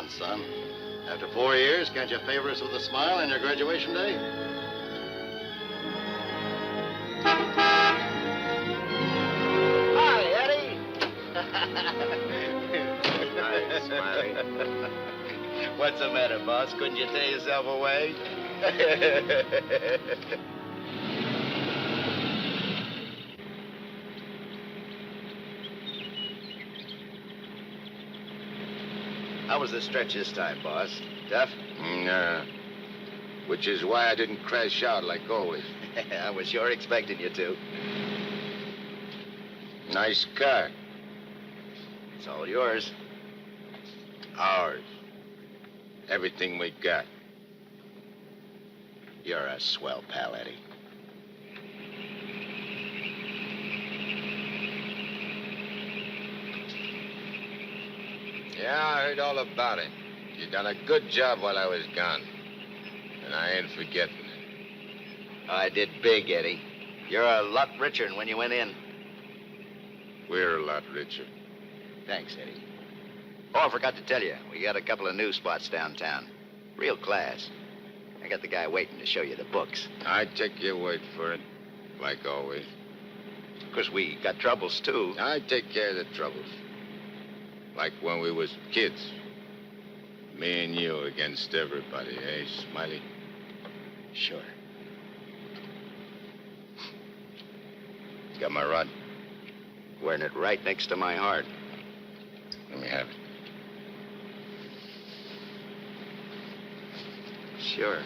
on, son. After 4 years, can't you favor us with a smile on your graduation day? Hi, Eddie. Hi, Smiley. What's the matter, boss? Couldn't you tear yourself away? How was the stretch this time, boss? Tough? Nah. Which is why I didn't crash out like always. I was sure expecting you to. Nice car. It's all yours. Ours. Everything we got. You're a swell pal, Eddie. Yeah, I heard all about it. You done a good job while I was gone. And I ain't forgetting it. I did big, Eddie. You're a lot richer than when you went in. We're a lot richer. Thanks, Eddie. Oh, I forgot to tell you. We got a couple of new spots downtown. Real class. I got the guy waiting to show you the books. I take your word for it, like always. Of course, we got troubles, too. I take care of the troubles. Like when we was kids. Me and you against everybody, eh, Smiley? Sure. You got my rod? Wearing it right next to my heart. Let me have it. Sure.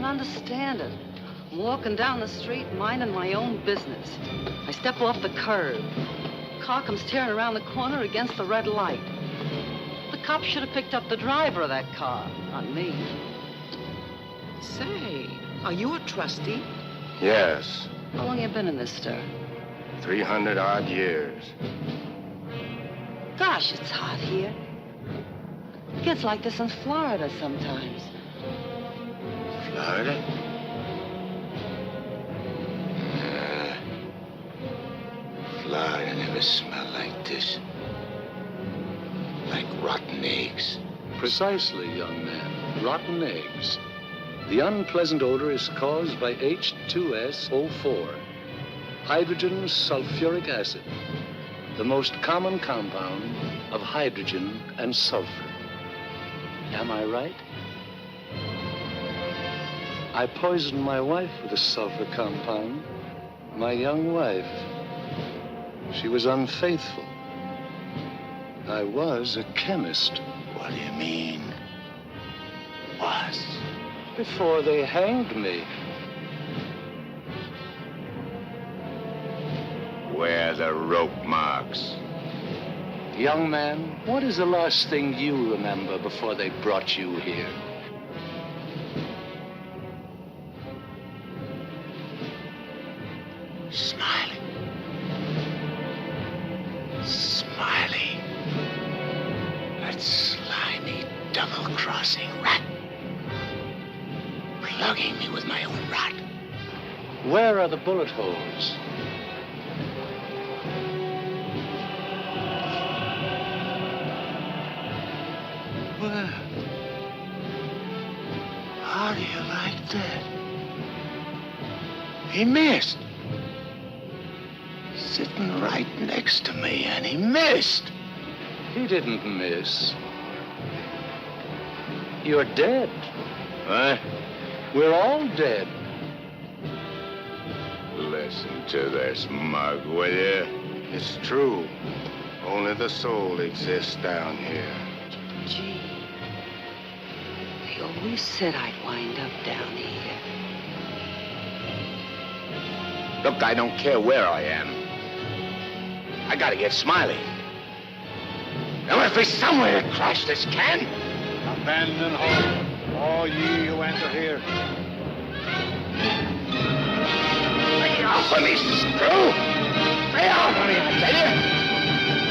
Understand it. I'm walking down the street, minding my own business. I step off the curb. Car comes tearing around the corner against the red light. The cop should have picked up the driver of that car, not me. Say, are you a trustee? Yes. How long you been in this stir? 300 odd years. Gosh, it's hot here. It gets like this in Florida sometimes. Florida? Florida never smelled like this. Like rotten eggs. Precisely, young man. Rotten eggs. The unpleasant odor is caused by H2SO4, hydrogen sulfuric acid, the most common compound of hydrogen and sulfur. Am I right? I poisoned my wife with a sulfur compound. My young wife. She was unfaithful. I was a chemist. What do you mean? Was? Before they hanged me. Where are the rope marks? Young man, what is the last thing you remember before they brought you here? Smiley. Smiley. That slimy, double-crossing rat. Plugging me with my own rod. Where are the bullet holes? Well, how do you like that? He missed. Sitting right next to me, and he missed. He didn't miss. You're dead. What? We're all dead. Listen to this mug, will you? It's true. Only the soul exists down here. Gee, they always said I'd wind up down here. Look, I don't care where I am. I gotta get Smiley. There must be some way to crash this can. Abandon hope, all ye who enter here. Lay off of me, screw! Lay off of me, I tell you!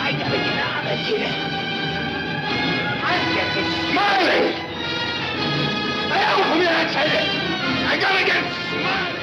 I gotta get out of here. I'm getting Smiley! Lay off of me, I tell you! I gotta get Smiley!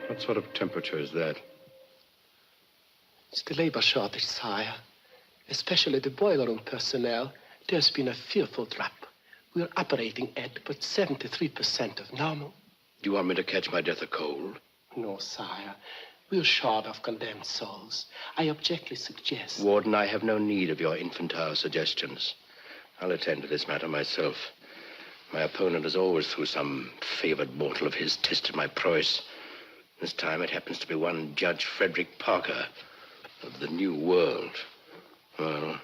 What sort of temperature is that? It's the labor shortage, sire. Especially the boiler room personnel. There's been a fearful drop. We're operating at but 73% of normal. Do you want me to catch my death of cold? No, sire. We're short of condemned souls. I objectly suggest... Warden, I have no need of your infantile suggestions. I'll attend to this matter myself. My opponent has always, through some favored mortal of his, tested my prowess. This time it happens to be one Judge Frederick Parker of the New World. Well,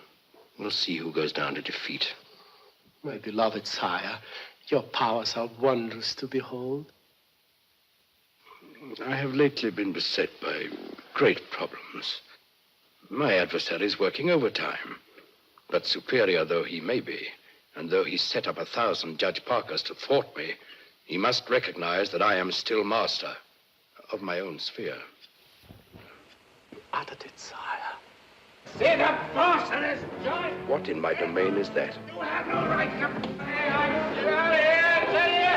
we'll see who goes down to defeat. My beloved sire, your powers are wondrous to behold. I have lately been beset by great problems. My adversary's working overtime. But superior though he may be, and though he set up 1,000 Judge Parkers to thwart me, he must recognize that I am still master of my own sphere. You uttered it, sire. See the boss of this joint? What in my domain is that? You have no right to... Hey, I'm out of here, I tell you!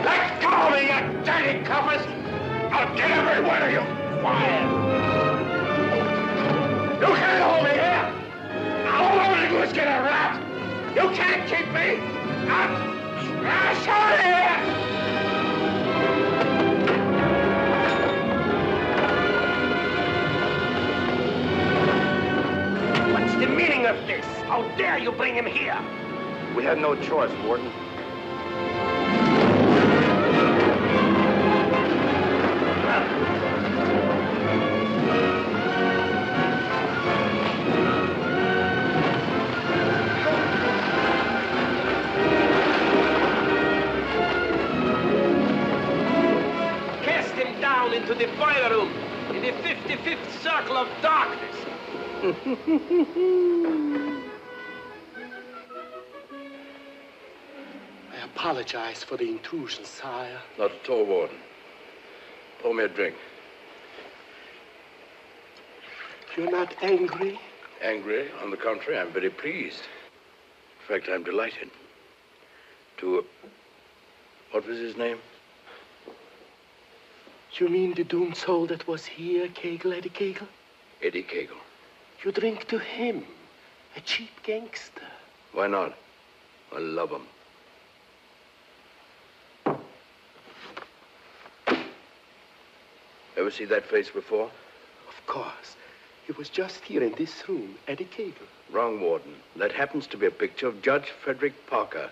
Let go of me, you dirty coppers! I'll get every one of you fired! You can't hold me here! All I'm gonna do is get a rat! You can't keep me! I'm trash out of here! What's the meaning of this? How dare you bring him here? We had no choice, Warden. Into the boiler room, in the 55th circle of darkness. I apologize for the intrusion, sire. Not at all, Warden. Pour me a drink. You're not angry? Angry? On the contrary, I'm very pleased. In fact, I'm delighted to What was his name? You mean the doomed soul that was here, Kagle, Eddie Kagle? Eddie Kagel. You drink to him, a cheap gangster. Why not? I love him. Ever see that face before? Of course. He was just here in this room, Eddie Kagle. Wrong, Warden. That happens to be a picture of Judge Frederick Parker.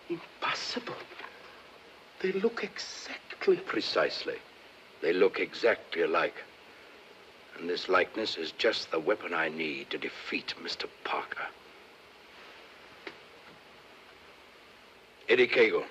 Impossible. They look exactly... Precisely. They look exactly alike. And this likeness is just the weapon I need to defeat Mr. Parker. Eddie Kagel.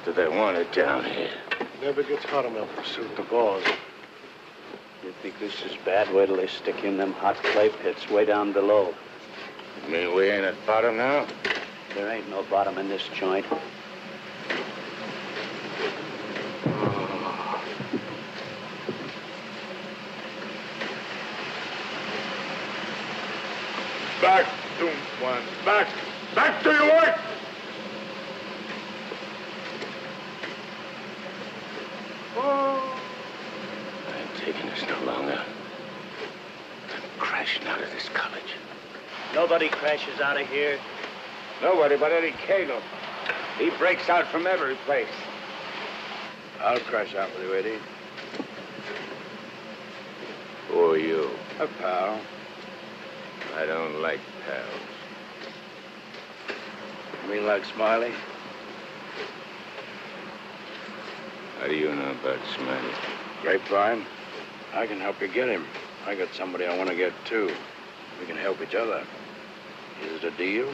Do they want it down here? Never gets hot enough to suit the boss. You think this is bad? Wait till they stick you in them hot clay pits way down below. You mean we ain't at bottom now? There ain't no bottom in this joint. Back, doomed one. Back! Back to your work! I ain't taking this no longer. I'm crashing out of this college. Nobody crashes out of here. Nobody but Eddie Kagel. He breaks out from every place. I'll crash out with you, Eddie. Who are you? A pal. I don't like pals. You mean like Smiley? How do you know about Smiley? Grapevine. I can help you get him. I got somebody I want to get, too. We can help each other. Is it a deal? You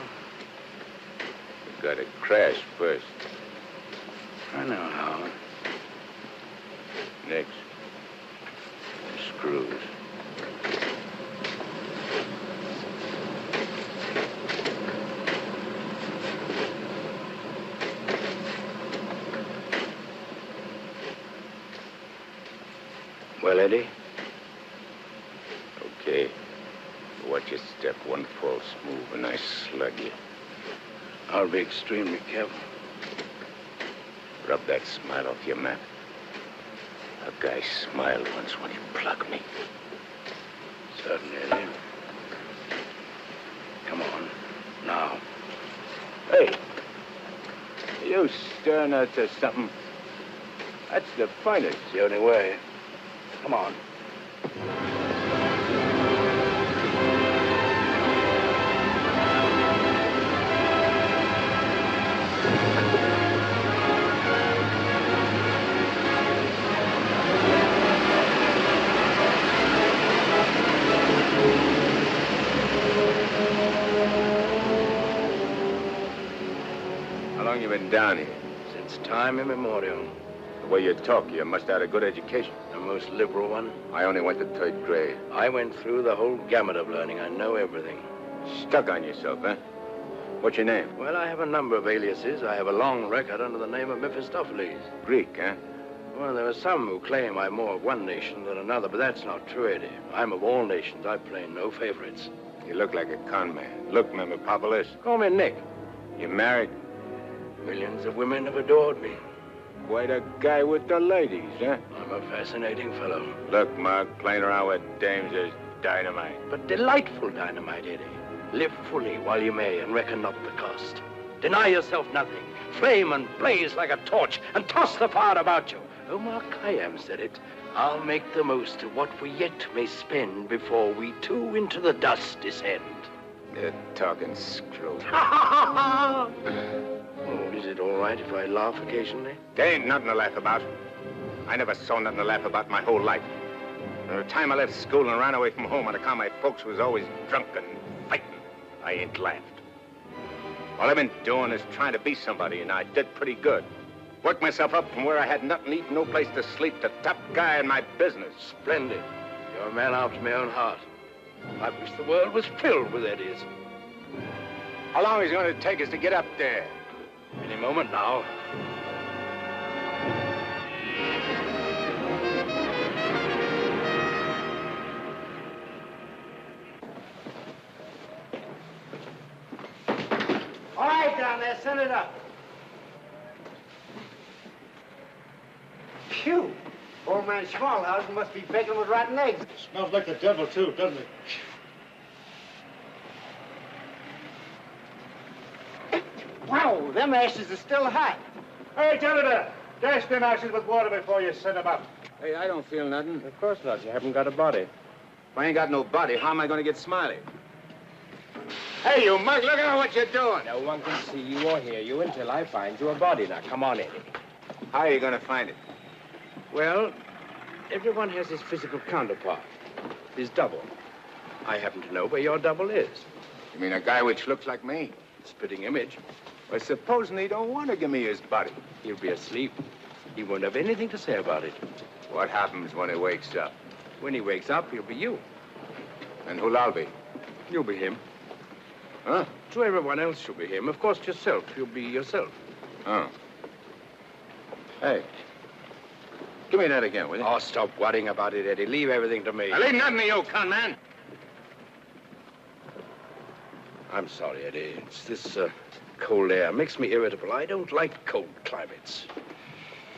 gotta crash first. I know how. Next, the screws. Well, Eddie? Okay. Watch your step. One false move and I slug you. I'll be extremely careful. Rub that smile off your map. A guy smiled once when he plugged me. Certainly, Eddie. Come on. Now. Hey, you stirring us to something? That's the finest. It's the only way. Come on. How long you been down here? Since time immemorial. The way you talk, you must have had a good education. The most liberal one. I only went to 3rd grade. I went through the whole gamut of learning. I know everything. Stuck on yourself, huh? What's your name? Well, I have a number of aliases. I have a long record under the name of Mephistopheles. Greek, huh? Well, there are some who claim I'm more of one nation than another, but that's not true, Eddie. I'm of all nations. I play no favorites. You look like a con man. Look, Mephistopheles. Call me Nick. You married? Millions of women have adored me. Quite a guy with the ladies, huh? I'm a fascinating fellow. Look, Mark, playing around with dames is dynamite. But delightful dynamite, Eddie. Live fully while you may and reckon not the cost. Deny yourself nothing. Flame and blaze like a torch and toss the fire about you. Oh, Mark Khayyam said it. I'll make the most of what we yet may spend before we too into the dust descend. You're talking screw. Oh, is it all right if I laugh occasionally? There ain't nothing to laugh about. I never saw nothing to laugh about my whole life. From the time I left school and ran away from home on account my folks was always drunk and fighting, I ain't laughed. All I've been doing is trying to be somebody, and I did pretty good. Worked myself up from where I had nothing to eat, no place to sleep, to top guy in my business. Splendid. You're a man after my own heart. I wish the world was filled with Eddies. How long is it going to take us to get up there? Any moment now. All right, down there, send it up. Phew. Old man Schmalhausen must be baking with rotten eggs. Smells like the devil, too, doesn't it? Wow, them ashes are still hot. Hey, janitor, dash them ashes with water before you send them up. Hey, I don't feel nothing. Of course not. You haven't got a body. If I ain't got no body, how am I going to get Smiley? Hey, you mug, look at what you're doing. No one can see you or hear you until I find you a body. Now, come on, Eddie. How are you going to find it? Well, everyone has his physical counterpart, his double. I happen to know where your double is. You mean a guy which looks like me? Spitting image. Well, supposing he don't want to give me his body. He'll be asleep. He won't have anything to say about it. What happens when he wakes up? When he wakes up, he'll be you. And who'll I be? You'll be him. Huh? To everyone else, you'll be him. Of course, yourself. You'll be yourself. Oh. Hey. Give me that again, will you? Oh, stop worrying about it, Eddie. Leave everything to me. I leave nothing to you, con man. I'm sorry, Eddie. It's this cold air. Makes me irritable. I don't like cold climates.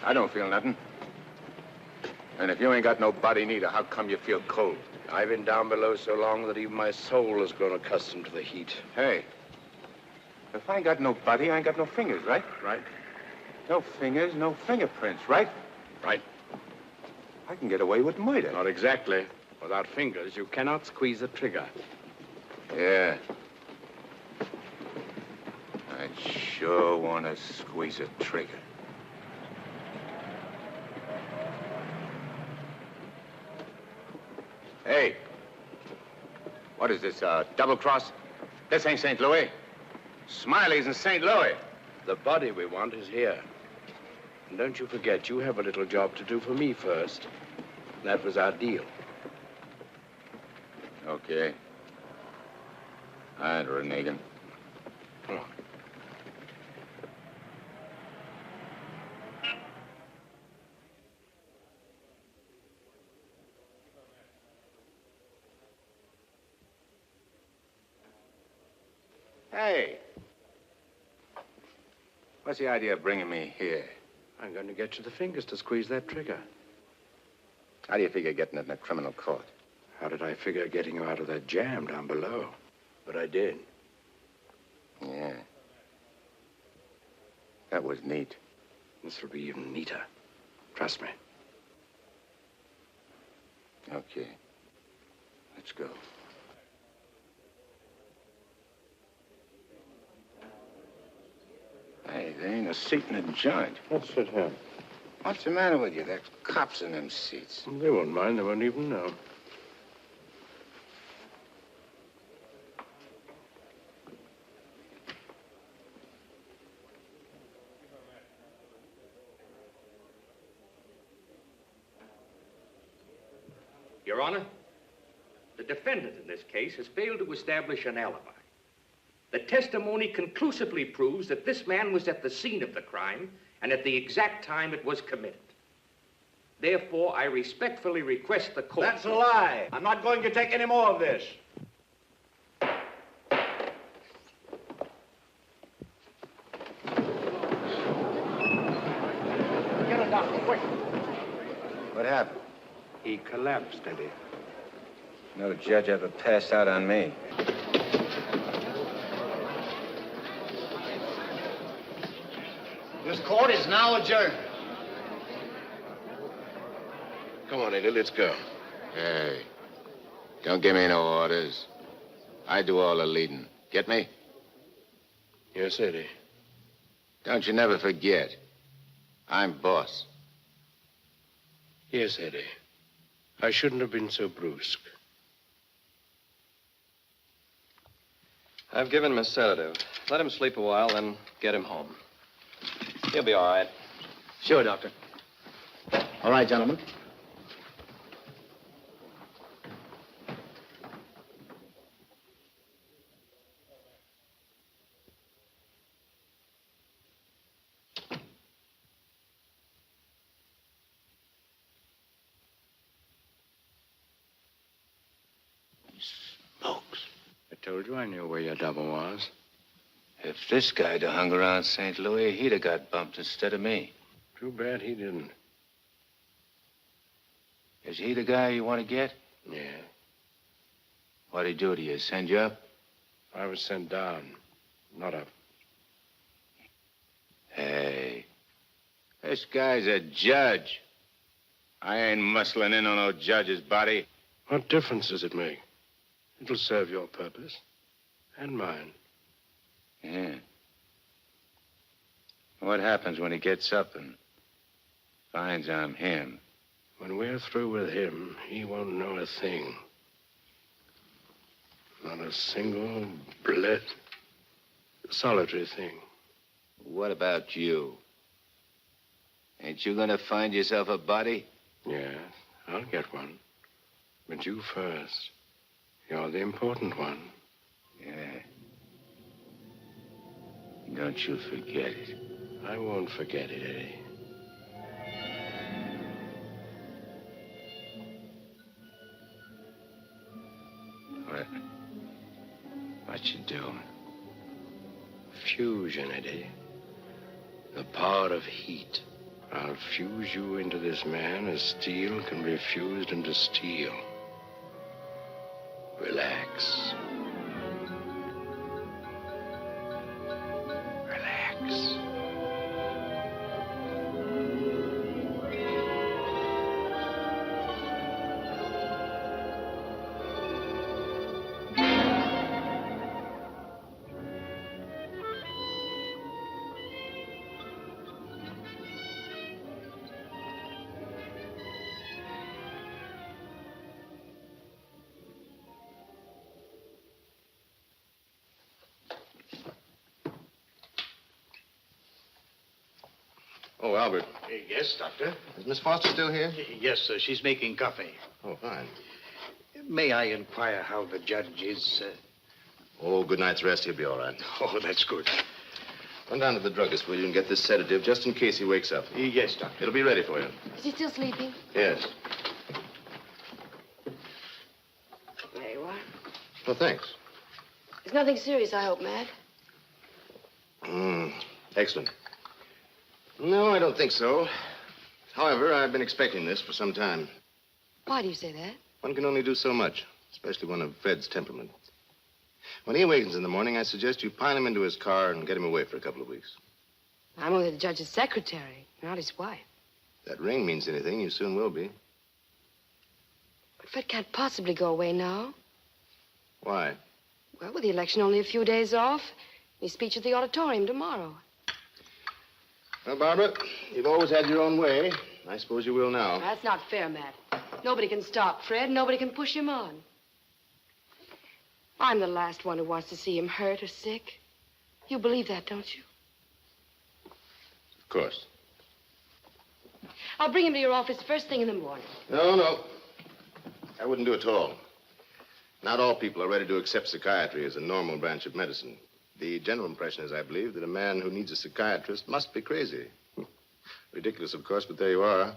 I don't feel nothing. And if you ain't got no body neither, how come you feel cold? I've been down below so long that even my soul has grown accustomed to the heat. Hey, if I ain't got no body, I ain't got no fingers, right? Right. No fingers, no fingerprints, right? Right. I can get away with murder. Not exactly. Without fingers, you cannot squeeze a trigger. Yeah. I sure want to squeeze a trigger. Hey. What is this, double cross? This ain't St. Louis. Smiley's in St. Louis. The body we want is here. And don't you forget, you have a little job to do for me first. That was our deal. Okay. I ain't reneging. Oh. Hey. What's the idea of bringing me here? I'm going to get you the fingers to squeeze that trigger. How do you figure getting it in a criminal court? How did I figure getting you out of that jam down below? But I did. Yeah. That was neat. This will be even neater. Trust me. Okay. Let's go. Hey, there ain't a seat in the joint. Let's sit here. What's the matter with you? There's cops in them seats. They won't mind. They won't even know. Your Honor, the defendant in this case has failed to establish an alibi. The testimony conclusively proves that this man was at the scene of the crime and at the exact time it was committed. Therefore, I respectfully request the court... That's a lie. I'm not going to take any more of this. Get a doctor, quick. What happened? He collapsed, Eddie. No judge ever passed out on me. This court is now adjourned. Come on, Eddie, let's go. Hey, don't give me no orders. I do all the leading. Get me? Yes, Eddie. Don't you never forget. I'm boss. Yes, Eddie. I shouldn't have been so brusque. I've given him a sedative. Let him sleep a while, then get him home. He'll be all right. Sure, Doctor. All right, gentlemen. I told you I knew where your double was. If this guy'd have hung around St. Louis, he'd have got bumped instead of me. Too bad he didn't. Is he the guy you want to get? Yeah. What'd he do to you? Send you up? I was sent down, not up. Hey, this guy's a judge. I ain't muscling in on no judge's body. What difference does it make? It'll serve your purpose. And mine. Yeah. What happens when he gets up and finds I'm him? When we're through with him, he won't know a thing. Not a single solitary thing. What about you? Ain't you gonna find yourself a body? Yeah, I'll get one. But you first. You're the important one. Yeah. Don't you forget it. I won't forget it, Eddie. What you doing? Fusion, Eddie. The power of heat. I'll fuse you into this man as steel can be fused into steel. Relax. Relax. Oh, Albert. Yes, Doctor? Is Miss Foster still here? Yes, sir. She's making coffee. Oh, fine. May I inquire how the judge is? Oh, good night's rest. He'll be all right. Oh, that's good. Run down to the druggist, will you, and get this sedative just in case he wakes up. Yes, Doctor. It'll be ready for you. Is he still sleeping? Yes. There you are. Well, thanks. It's nothing serious, I hope, Matt. Excellent. No, I don't think so. However, I've been expecting this for some time. Why do you say that? One can only do so much, especially one of Fred's temperament. When he awakens in the morning, I suggest you pile him into his car and get him away for a couple of weeks. I'm only the judge's secretary, not his wife. If that ring means anything, you soon will be. But Fred can't possibly go away now. Why? Well, with the election only a few days off, his speech at the auditorium tomorrow. Well, Barbara, you've always had your own way. I suppose you will now. That's not fair, Matt. Nobody can stop Fred. Nobody can push him on. I'm the last one who wants to see him hurt or sick. You believe that, don't you? Of course. I'll bring him to your office first thing in the morning. No. I wouldn't do it at all. Not all people are ready to accept psychiatry as a normal branch of medicine. The general impression is, I believe, that a man who needs a psychiatrist must be crazy. Ridiculous, of course, but there you are.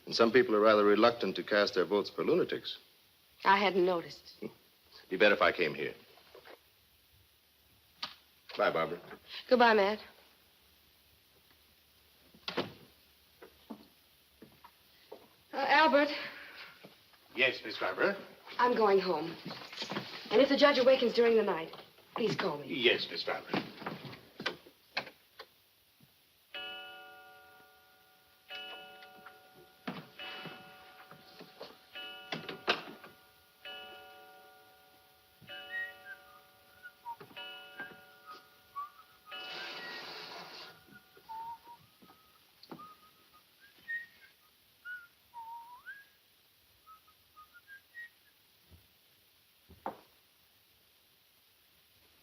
And some people are rather reluctant to cast their votes for lunatics. I hadn't noticed. Be better if I came here. Bye, Barbara. Goodbye, Matt. Albert, Yes, Miss Barbara? I'm going home. And if the judge awakens during the night, please call me. Yes, Miss Barbara.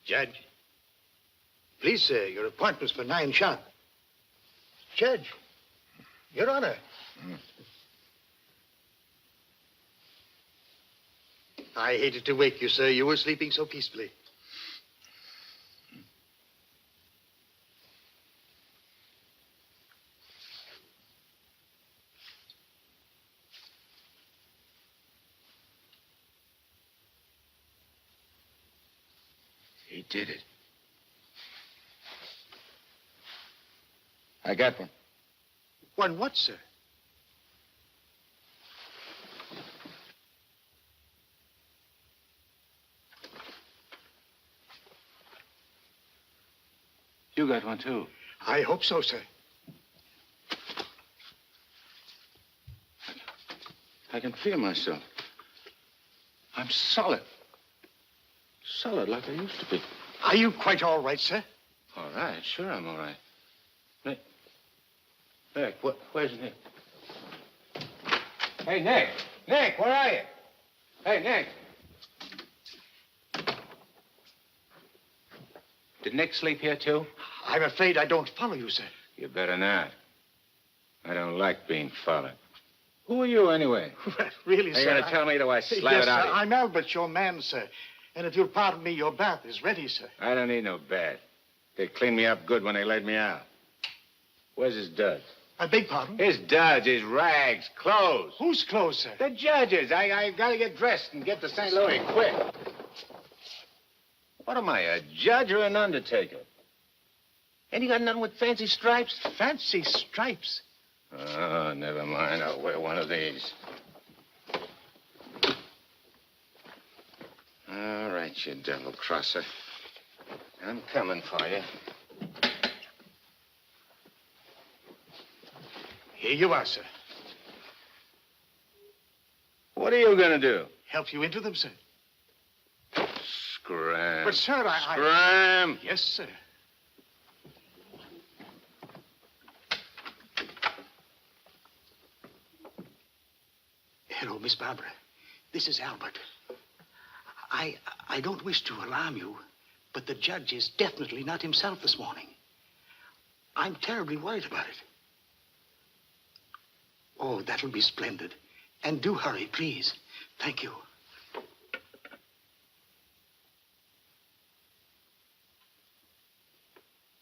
Judge. Please, sir, your appointment's for 9 sharp. Judge. Your Honor. I hated to wake you, sir. You were sleeping so peacefully. He did it. I got one. One what, sir? You got one, too. I hope so, sir. I can feel myself. I'm solid. Solid like I used to be. Are you quite all right, sir? All right, sure I'm all right. Nick, where's Nick? Hey, Nick! Nick, where are you? Hey, Nick! Did Nick sleep here, too? I'm afraid I don't follow you, sir. You better not. I don't like being followed. Who are you, anyway? Really, Are sir? you going to tell me till I slap yes, it out sir. of you? I'm Albert, your man, sir. And if you'll pardon me, your bath is ready, sir. I don't need no bath. They cleaned me up good when they laid me out. Where's his duds? I beg pardon? His duds, his rags, clothes. Whose clothes, sir? The judge's. I got to get dressed and get to St. Louis quick. What am I, a judge or an undertaker? Ain't you got nothing with fancy stripes? Fancy stripes? Oh, never mind. I'll wear one of these. All right, you devil crosser. I'm coming for you. Here you are, sir. What are you going to do? Help you into them, sir. Scram. But, sir, Scram. Yes, sir. Hello, Miss Barbara. This is Albert. I don't wish to alarm you, but the judge is definitely not himself this morning. I'm terribly worried about it. Oh, that'll be splendid. And do hurry, please. Thank you.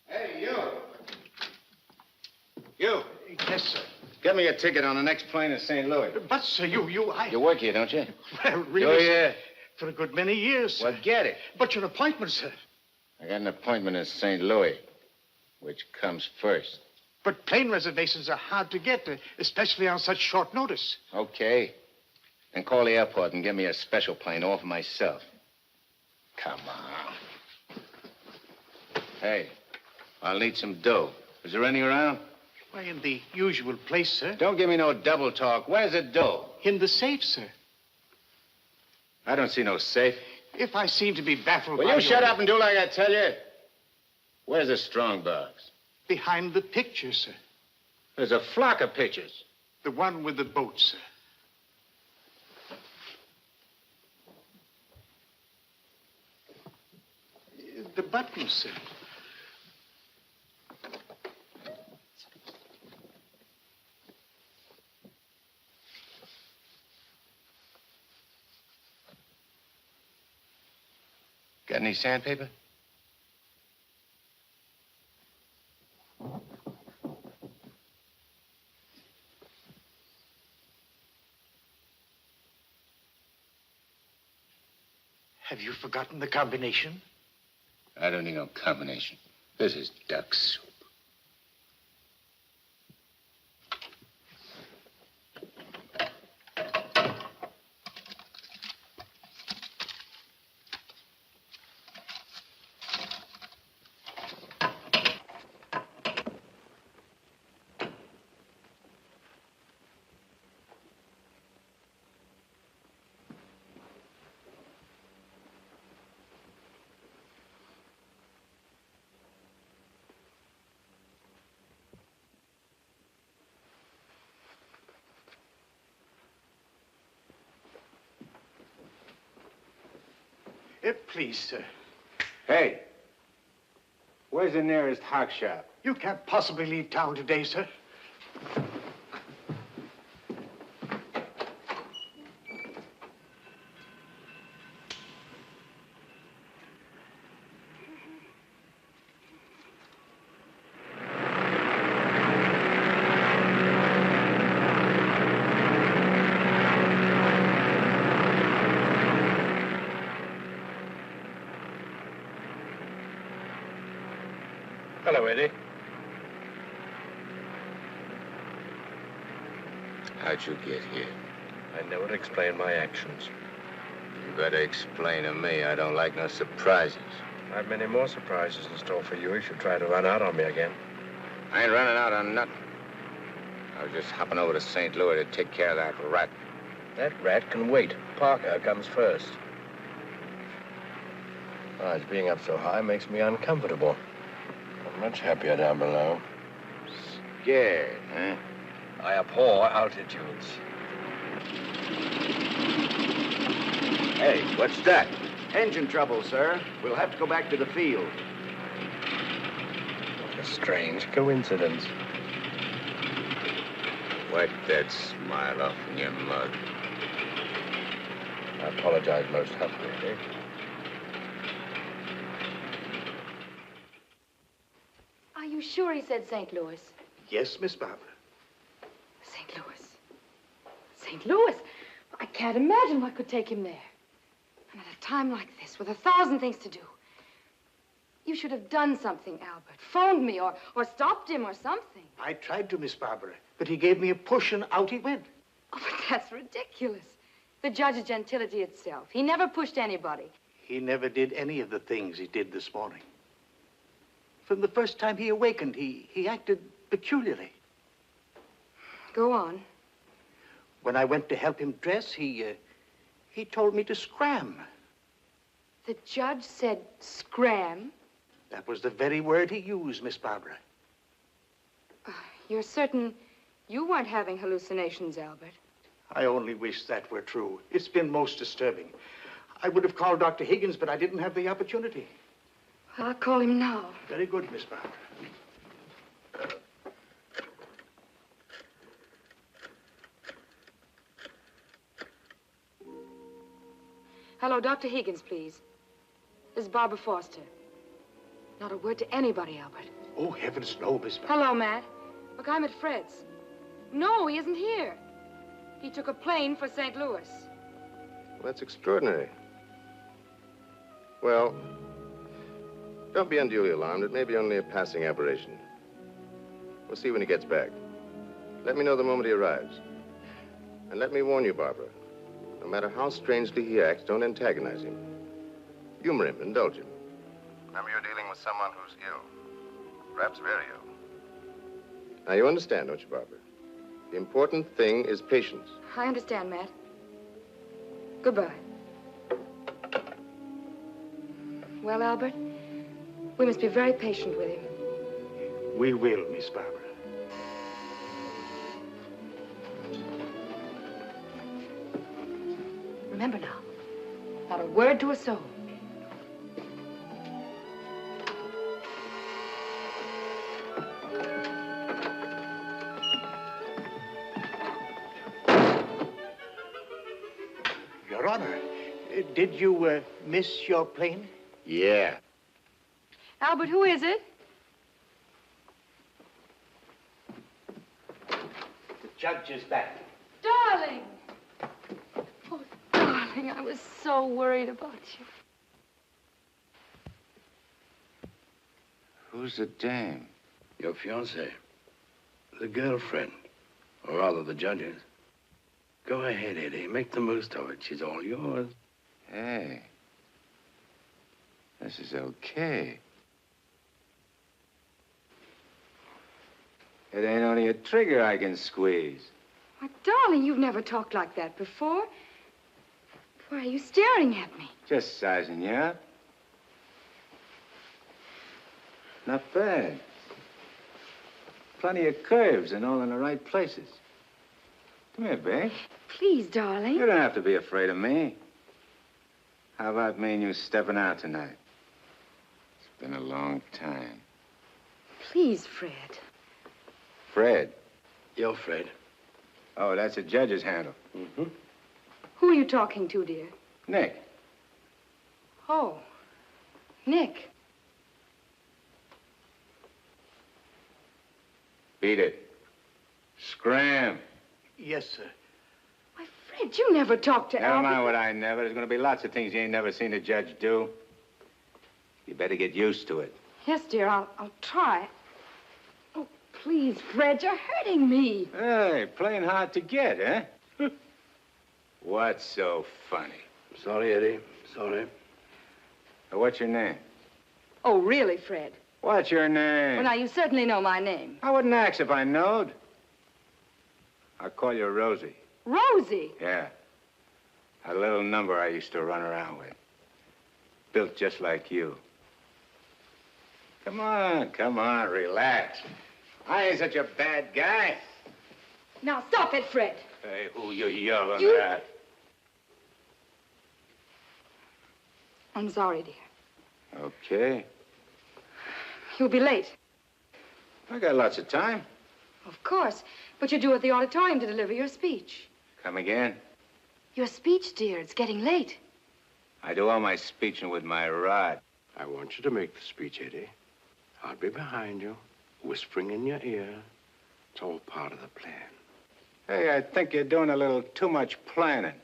Hey, you. You. Yes, sir. Get me a ticket on the next plane to St. Louis. But, sir, You work here, don't you? Well, really, Oh, sir, yeah. for a good many years, sir. Well, get it. But your appointment, sir. I got an appointment in St. Louis. Which comes first? But plane reservations are hard to get, especially on such short notice. Okay. Then call the airport and get me a special plane all for myself. Come on. Hey, I'll need some dough. Is there any around? Why, in the usual place, sir. Don't give me no double talk. Where's the dough? In the safe, sir. I don't see no safe. If I seem to be baffled by Will you shut your... up and do like I tell you? Where's the strong box? Behind the picture, sir. There's a flock of pictures. The one with the boat, sir. The button, sir. Got any sandpaper? Have you forgotten the combination? I don't need no combination. This is duck soup. Please, sir. Hey, where's the nearest hock shop? You can't possibly leave town today, sir. Hello, Eddie. How'd you get here? I never explain my actions. You better explain to me. I don't like no surprises. I have many more surprises in store for you if you try to run out on me again. I ain't running out on nothing. I was just hopping over to St. Louis to take care of that rat. That rat can wait. Parker comes first. Oh, being up so high makes me uncomfortable. I'm much happier down below. Scared, huh? I abhor altitudes. Hey, what's that? Engine trouble, sir. We'll have to go back to the field. What a strange coincidence. Wipe that smile off in your mug. I apologize most humbly, eh? Are you sure he said St. Louis? Yes, Miss Barbara. St. Louis. St. Louis? I can't imagine what could take him there. And at a time like this, with 1,000 things to do. You should have done something, Albert. Phoned me or stopped him or something. I tried to, Miss Barbara, but he gave me a push and out he went. Oh, but that's ridiculous. The judge is gentility itself. He never pushed anybody. He never did any of the things he did this morning. From the first time he awakened, he acted peculiarly. Go on. When I went to help him dress, he told me to scram. The judge said scram? That was the very word he used, Miss Barbara. You're certain you weren't having hallucinations, Albert? I only wish that were true. It's been most disturbing. I would have called Dr. Higgins, but I didn't have the opportunity. I'll call him now. Very good, Miss Barbara. Hello, Dr. Higgins, please. This is Barbara Foster. Not a word to anybody, Albert. Oh, heavens, no, Miss Barbara. Hello, Matt. Look, I'm at Fred's. No, he isn't here. He took a plane for St. Louis. Well, that's extraordinary. Well, don't be unduly alarmed. It may be only a passing aberration. We'll see when he gets back. Let me know the moment he arrives. And let me warn you, Barbara, no matter how strangely he acts, don't antagonize him. Humor him, indulge him. Remember, you're dealing with someone who's ill. Perhaps very ill. Now, you understand, don't you, Barbara? The important thing is patience. I understand, Matt. Goodbye. Well, Albert, we must be very patient with him. We will, Miss Barbara. Remember now, not a word to a soul. Your Honor, did you miss your plane? Yeah. Albert, who is it? The judge is back. Darling! Oh, darling, I was so worried about you. Who's the dame? Your fiancée. The girlfriend. Or rather, the judge's. Go ahead, Eddie. Make the most of it. She's all yours. Hey. This is okay. It ain't only a trigger I can squeeze. Why, darling, you've never talked like that before. Why are you staring at me? Just sizing you up. Not bad. Plenty of curves and all in the right places. Come here, babe. Please, darling. You don't have to be afraid of me. How about me and you stepping out tonight? It's been a long time. Please, Fred. Fred? You're Fred. Oh, that's a judge's handle. Mm-hmm. Who are you talking to, dear? Nick. Oh, Nick. Beat it. Scram. Yes, sir. Why, Fred, you never talked to Never Albert. mind what I never. There's going to be lots of things you ain't never seen a judge do. You better get used to it. Yes, dear, I'll try. Oh, please, Fred, you're hurting me. Hey, playing hard to get, huh? What's so funny? Sorry, Eddie. Sorry. What's your name? Oh, really, Fred? What's your name? Well, now, you certainly know my name. I wouldn't ask if I knowed. I'll call you Rosie. Rosie? Yeah. A little number I used to run around with. Built just like you. Come on, relax. I ain't such a bad guy. Now, stop it, Fred. Hey, who you yelling You- at? I'm sorry, dear. Okay. You'll be late. I got lots of time. Of course. But you're due at the auditorium to deliver your speech. Come again? Your speech, dear. It's getting late. I do all my speeching with my rod. I want you to make the speech, Eddie. I'll be behind you, whispering in your ear. It's all part of the plan. Hey, I think you're doing a little too much planning.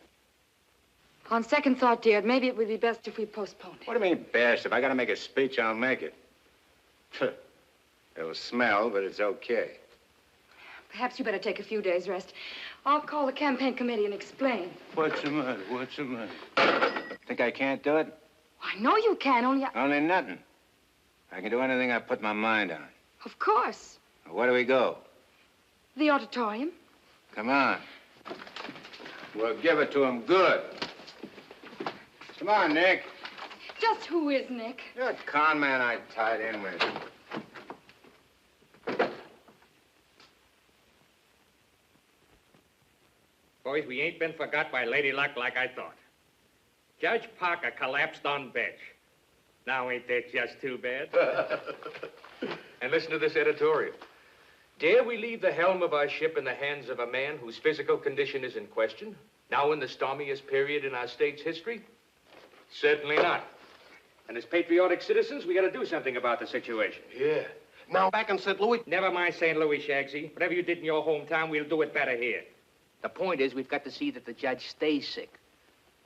On second thought, dear, maybe it would be best if we postponed it. What do you mean, best? If I gotta make a speech, I'll make it. It'll smell, but it's okay. Perhaps you better take a few days' rest. I'll call the campaign committee and explain. What's the matter? What's the matter? Think I can't do it? I know you can, only Only nothing. I can do anything I put my mind on. Of course. Where do we go? The auditorium. Come on. We'll give it to him good. Come on, Nick. Just who is Nick? You're a con man I tied in with. Boys, we ain't been forgot by Lady Luck like I thought. Judge Parker collapsed on bench. Now ain't that just too bad? And listen to this editorial. Dare we leave the helm of our ship in the hands of a man whose physical condition is in question, now in the stormiest period in our state's history? Certainly not. And as patriotic citizens, we gotta do something about the situation. Yeah. Now, back in St. Louis... Never mind St. Louis, Shagsy. Whatever you did in your hometown, we'll do it better here. The point is, we've got to see that the judge stays sick.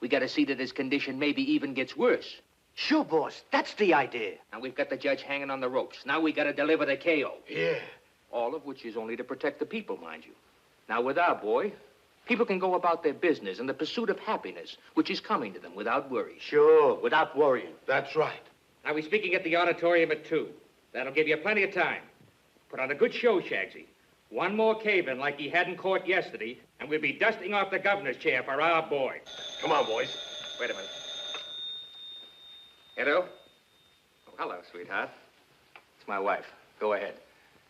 We got to see that his condition maybe even gets worse. Sure, boss. That's the idea. Now, we've got the judge hanging on the ropes. Now we got to deliver the KO. Yeah. All of which is only to protect the people, mind you. Now, with our boy, people can go about their business in the pursuit of happiness, which is coming to them without worry. Sure, without worrying. That's right. Now, we're speaking at the auditorium at 2. That'll give you plenty of time. Put on a good show, Shagsy. One more cave-in like he had in court yesterday, and we'll be dusting off the governor's chair for our boy. Come on, boys. Wait a minute. Edo? Oh, hello, sweetheart. It's my wife. Go ahead.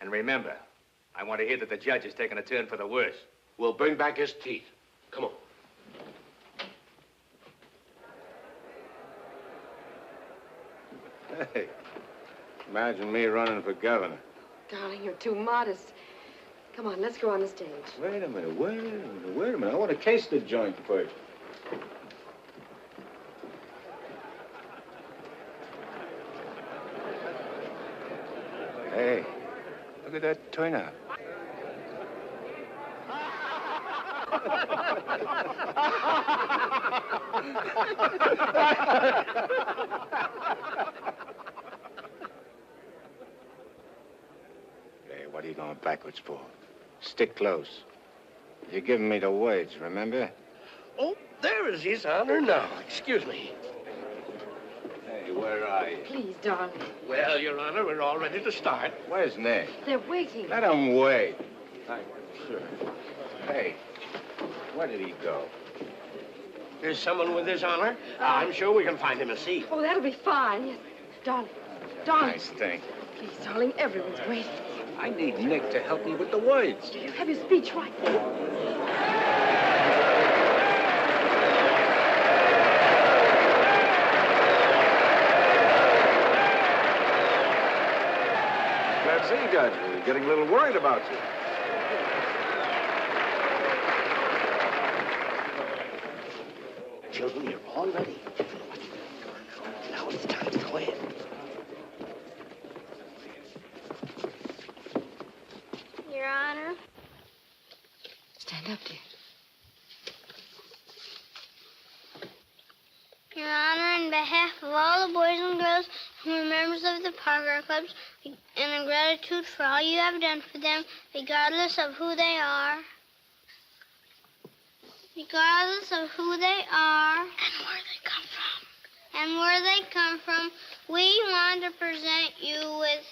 And remember, I want to hear that the judge is taking a turn for the worse. We'll bring back his teeth. Come on. Hey, imagine me running for governor. Darling, you're too modest. Come on, let's go on the stage. Wait a minute. I want to case the joint first. Hey, look at that turnout. Hey, what are you going backwards for? Stick close. You're giving me the words, remember? Oh, there is his honor now. Excuse me. Hey, where are you? Please, darling. Well, Your Honor, we're all ready to start. Where's Nick? They're waiting. Let him wait. Sure. Hey, where did he go? There's someone with his honor. I'm sure we can find him a seat. Oh, that'll be fine. Yes. Darling. Darling. Nice thing. Please, darling, everyone's waiting. I need Nick to help me with the words. Do you have your speech right? Let's see, Judge. We're getting a little worried about you. Children, you're all ready. Now it's time to go ahead. Your Honor. Stand up, dear. Your Honor, on behalf of all the boys and girls We're members of the Parker Clubs, and in gratitude for all you have done for them, regardless of who they are. Regardless of who they are. And where they come from. And where they come from, we want to present you with...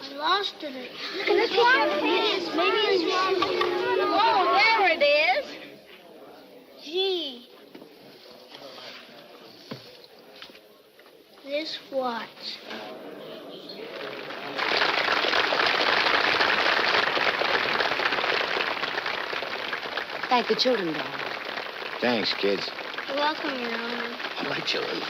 I lost it. Look at this one. Maybe it's wrong. Oh, there it is. Gee. This what? Thank the children, darling. Thanks, kids. You're welcome, Your Honor. All right, children.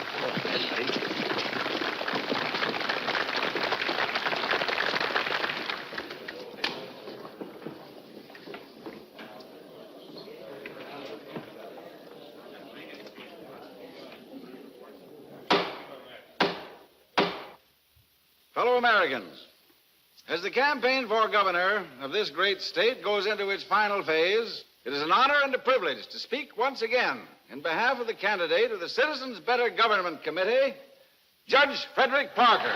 Fellow Americans, as the campaign for governor of this great state goes into its final phase, it is an honor and a privilege to speak once again in behalf of the candidate of the Citizens Better Government Committee, Judge Frederick Parker.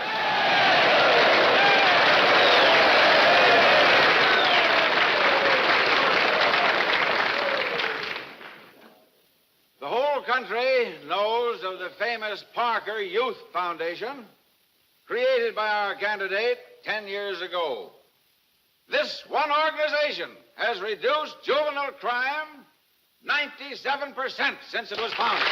The whole country knows of the famous Parker Youth Foundation, created by our candidate 10 years ago. This one organization has reduced juvenile crime 97% since it was founded.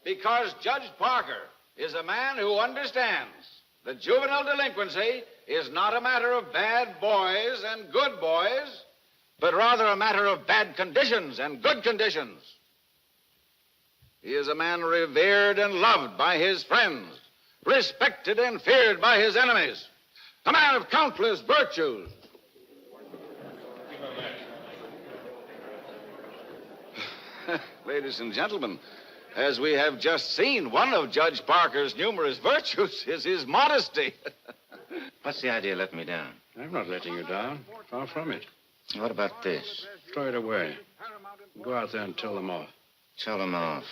Because Judge Parker is a man who understands that juvenile delinquency is not a matter of bad boys and good boys, but rather a matter of bad conditions and good conditions. He is a man revered and loved by his friends, respected and feared by his enemies, a man of countless virtues. Ladies and gentlemen, as we have just seen, one of Judge Parker's numerous virtues is his modesty. What's the idea of letting me down? I'm not letting you down. Far from it. What about this? Throw it away. Go out there and tell them off. Tell them off.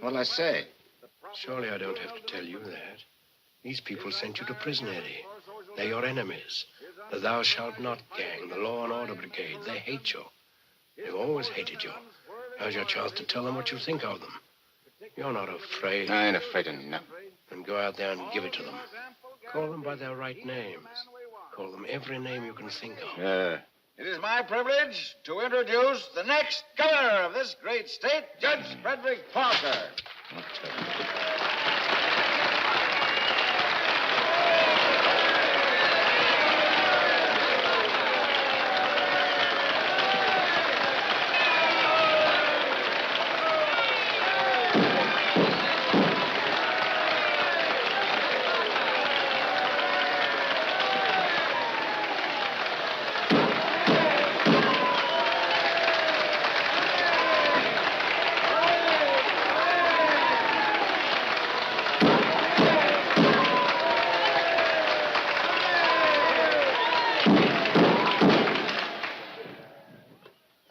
What'll I say? Surely I don't have to tell you that. These people sent you to prison, Eddie. They're your enemies. The Thou Shalt Not gang, the Law and Order Brigade. They hate you. They've always hated you. Now's your chance to tell them what you think of them. You're not afraid. I ain't afraid of nothing. Then go out there and give it to them. Call them by their right names. Call them every name you can think of. It is my privilege to introduce the next governor of this great state, Judge Frederick Parker.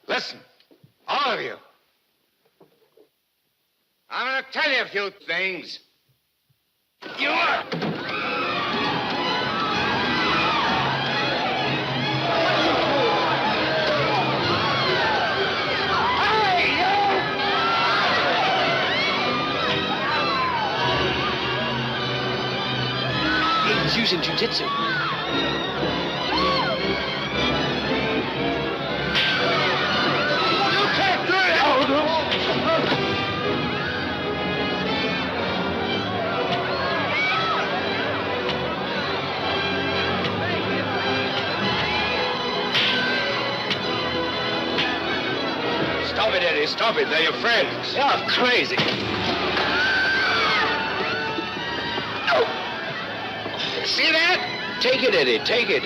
Listen, all of you. I'm going to tell you a few things. You are... He's using jiu-jitsu. Stop it, Eddie. Stop it. They're your friends. You're crazy. See that? Take it, Eddie. Take it.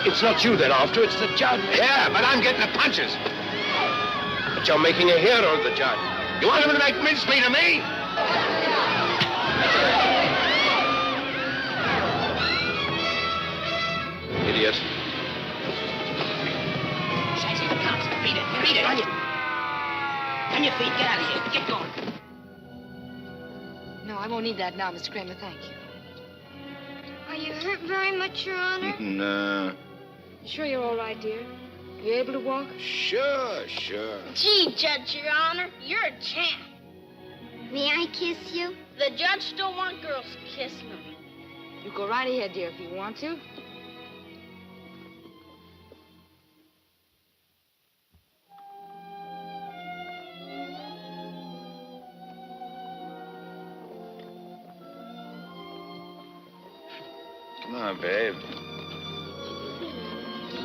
It's not you they're after, it's the judge. Yeah, but I'm getting the punches. But you're making a hero of the judge. You want him to make mincemeat of me? Idiot. Shaggy, the cops. Beat it. Beat it. On your feet. Get out of here. Get going. No, I won't need that now, Mr. Kramer. Thank you. Are you hurt very much, Your Honor? No. You sure you're all right, dear? You able to walk? Sure. Gee, Judge, Your Honor, you're a champ. May I kiss you? The judge don't want girls kissing him. You go right ahead, dear, if you want to. Come on, babe.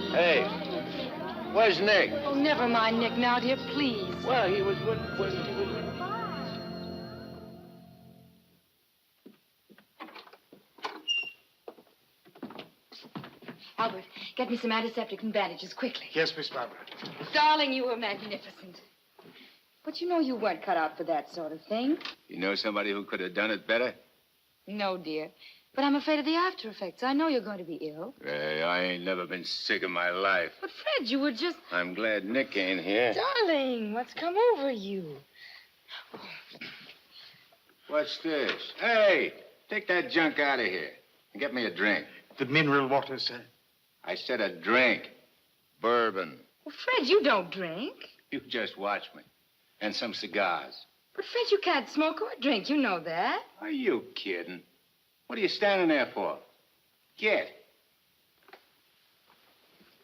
Hey, where's Nick? Oh, never mind Nick now, dear, please. Well, he was with he was. Albert, get me some antiseptic and bandages quickly. Yes, Miss Barbara. Darling, you were magnificent. But you know you weren't cut out for that sort of thing. You know somebody who could have done it better? No, dear. But I'm afraid of the after effects. I know you're going to be ill. Hey, I ain't never been sick in my life. But, Fred, you were just... I'm glad Nick ain't here. Darling, what's come over you? What's this? Hey, take that junk out of here and get me a drink. The mineral water, sir. I said a drink. Bourbon. Well, Fred, you don't drink. You just watch me. And some cigars. But, Fred, you can't smoke or drink. You know that. Are you kidding? What are you standing there for? Get.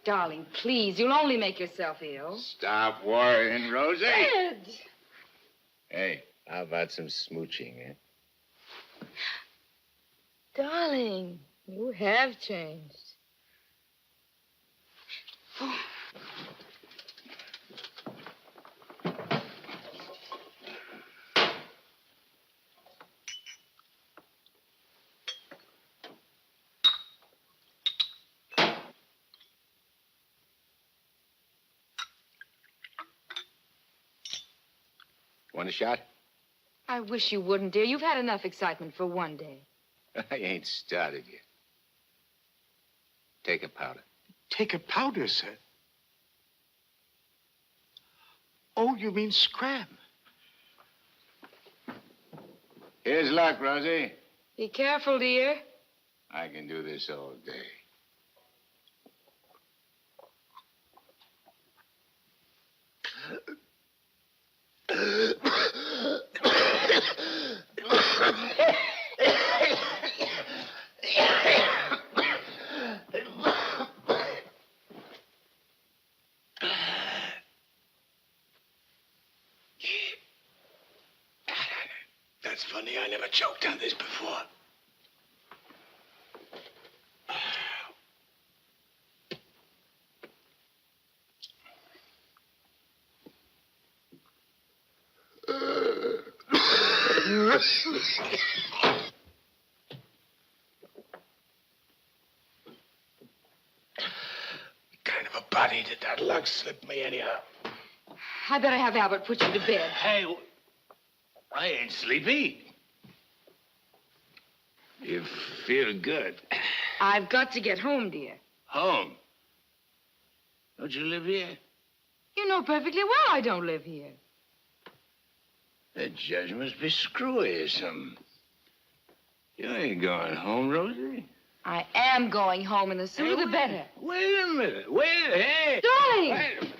Darling, please, you'll only make yourself ill. Stop worrying, Rosie. Fred! Hey, how about some smooching, eh? Darling, you have changed. Oh. Want a shot? I wish you wouldn't, dear. You've had enough excitement for one day. I ain't started yet. Take a powder. Take a powder, sir? Oh, you mean scram? Here's luck, Rosie. Be careful, dear. I can do this all day. That's funny. I never choked on this before. Kind of a body did that lug slip me anyhow? I better have Albert put you to bed. Hey, I ain't sleepy. You feel good. I've got to get home, dear. Home? Don't you live here? You know perfectly well I don't live here. The judge must be screwy or something. You ain't going home, Rosie. I am going home, and the sooner the better. Wait a minute. Hey. Darling! Wait a minute.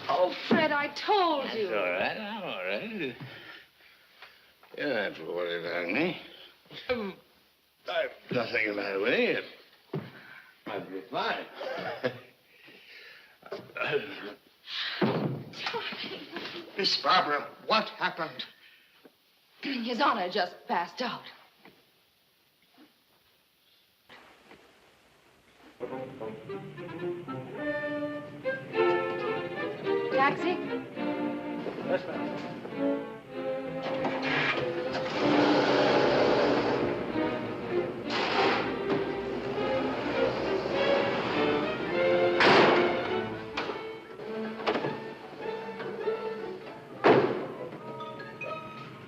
Oh, Fred, I told you. It's all right. I'm all right. You don't have to worry about me. I've nothing the matter with me. I'll be fine. Miss Barbara, what happened? His Honor just passed out. Taxi? Yes, ma'am.